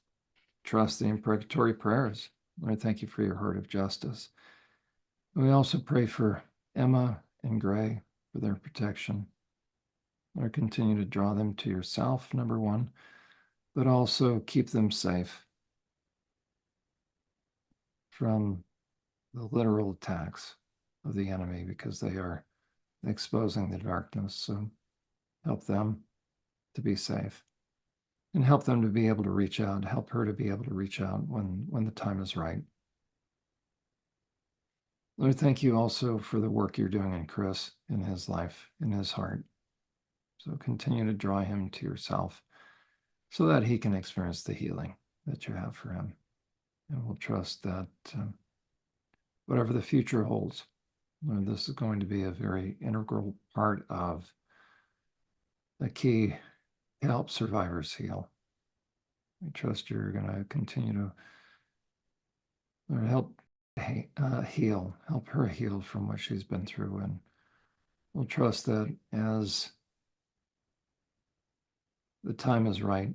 trust the imprecatory prayers. Lord, thank you for your heart of justice. We also pray for Emma and Gray for their protection. Lord, continue to draw them to yourself, number one, but also keep them safe from the literal attacks of the enemy, because they are exposing the darkness. So help them to be safe and help them to be able to reach out, help her to be able to reach out when the time is right. Lord, thank you also for the work you're doing in Chris, in his life, in his heart. So continue to draw him to yourself so that he can experience the healing that you have for him. And we'll trust that whatever the future holds, Lord, this is going to be a very integral part of the key to help survivors heal. I trust you're going to continue to help heal, help her heal from what she's been through. And we'll trust that as the time is right,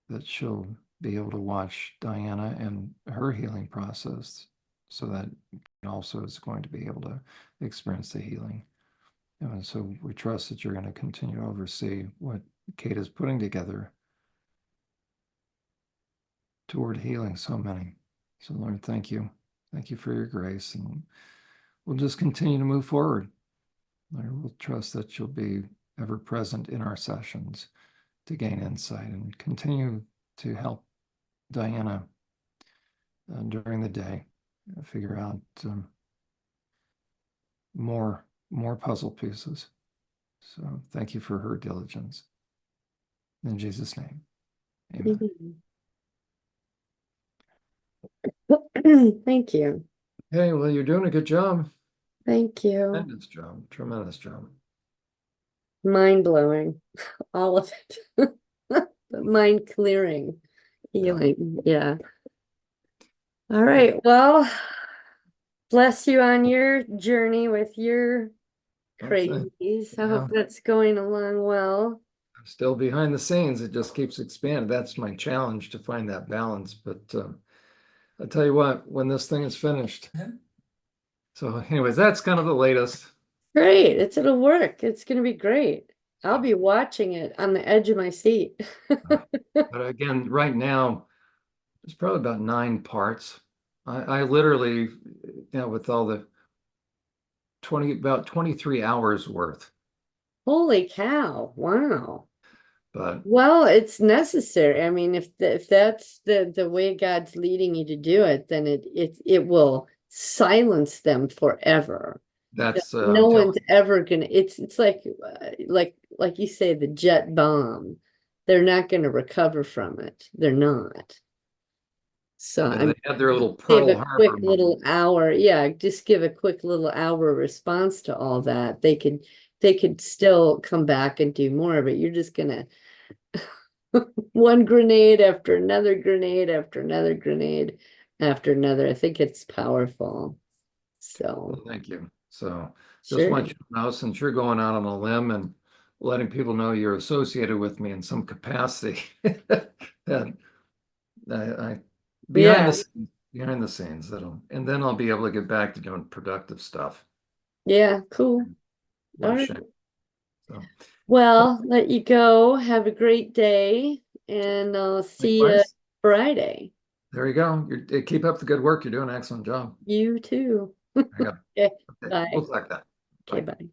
that she'll be able to watch Diana and her healing process, so that also is going to be able to experience the healing. And so we trust that you're going to continue to oversee what Kate is putting together toward healing so many. So Lord, thank you. Thank you for your grace. And we'll just continue to move forward. Lord, we'll trust that you'll be ever present in our sessions to gain insight and continue to help Diana during the day figure out more puzzle pieces. So thank you for her diligence. In Jesus' name, amen. Thank you. Hey, well, you're doing a good job. Thank you. Tremendous job. Tremendous job. Mind blowing. All of it. Mind clearing. Healing. Yeah. All right. Well, bless you on your journey with your crazies. I hope that's going along well. I'm still behind the scenes. It just keeps expanding. That's my challenge, to find that balance. But I'll tell you what, when this thing is finished. So anyways, that's kind of the latest. Great. It'll work. It's going to be great. I'll be watching it on the edge of my seat. But again, right now, it's probably about 9 parts. I literally, with all the about 23 hours worth. Holy cow. Wow. But well, it's necessary. I mean, if that's the way God's leading you to do it, then it will silence them forever. that's No one's ever gonna. It's like you say, the jet bomb. They're not going to recover from it. They're not. So they had their little give Pearl a quick Harbor little hour. Yeah, just give a quick little hour response to all that. They could still come back and do more, but you're just gonna one grenade after another grenade after another grenade after another. I think it's powerful. So Well, thank you. So just sure. want you to know, since you're going out on a limb and letting people know you're associated with me in some capacity, that I behind the scenes, and then I'll be able to get back to doing productive stuff. Yeah, cool. No All right. shame. So Well, let you go. Have a great day, and I'll see you likewise, Friday. there you go. Keep up the good work. You're doing an excellent job. You too. There you go. Okay, Okay, bye. we'll collect that. Okay, Bye. bye.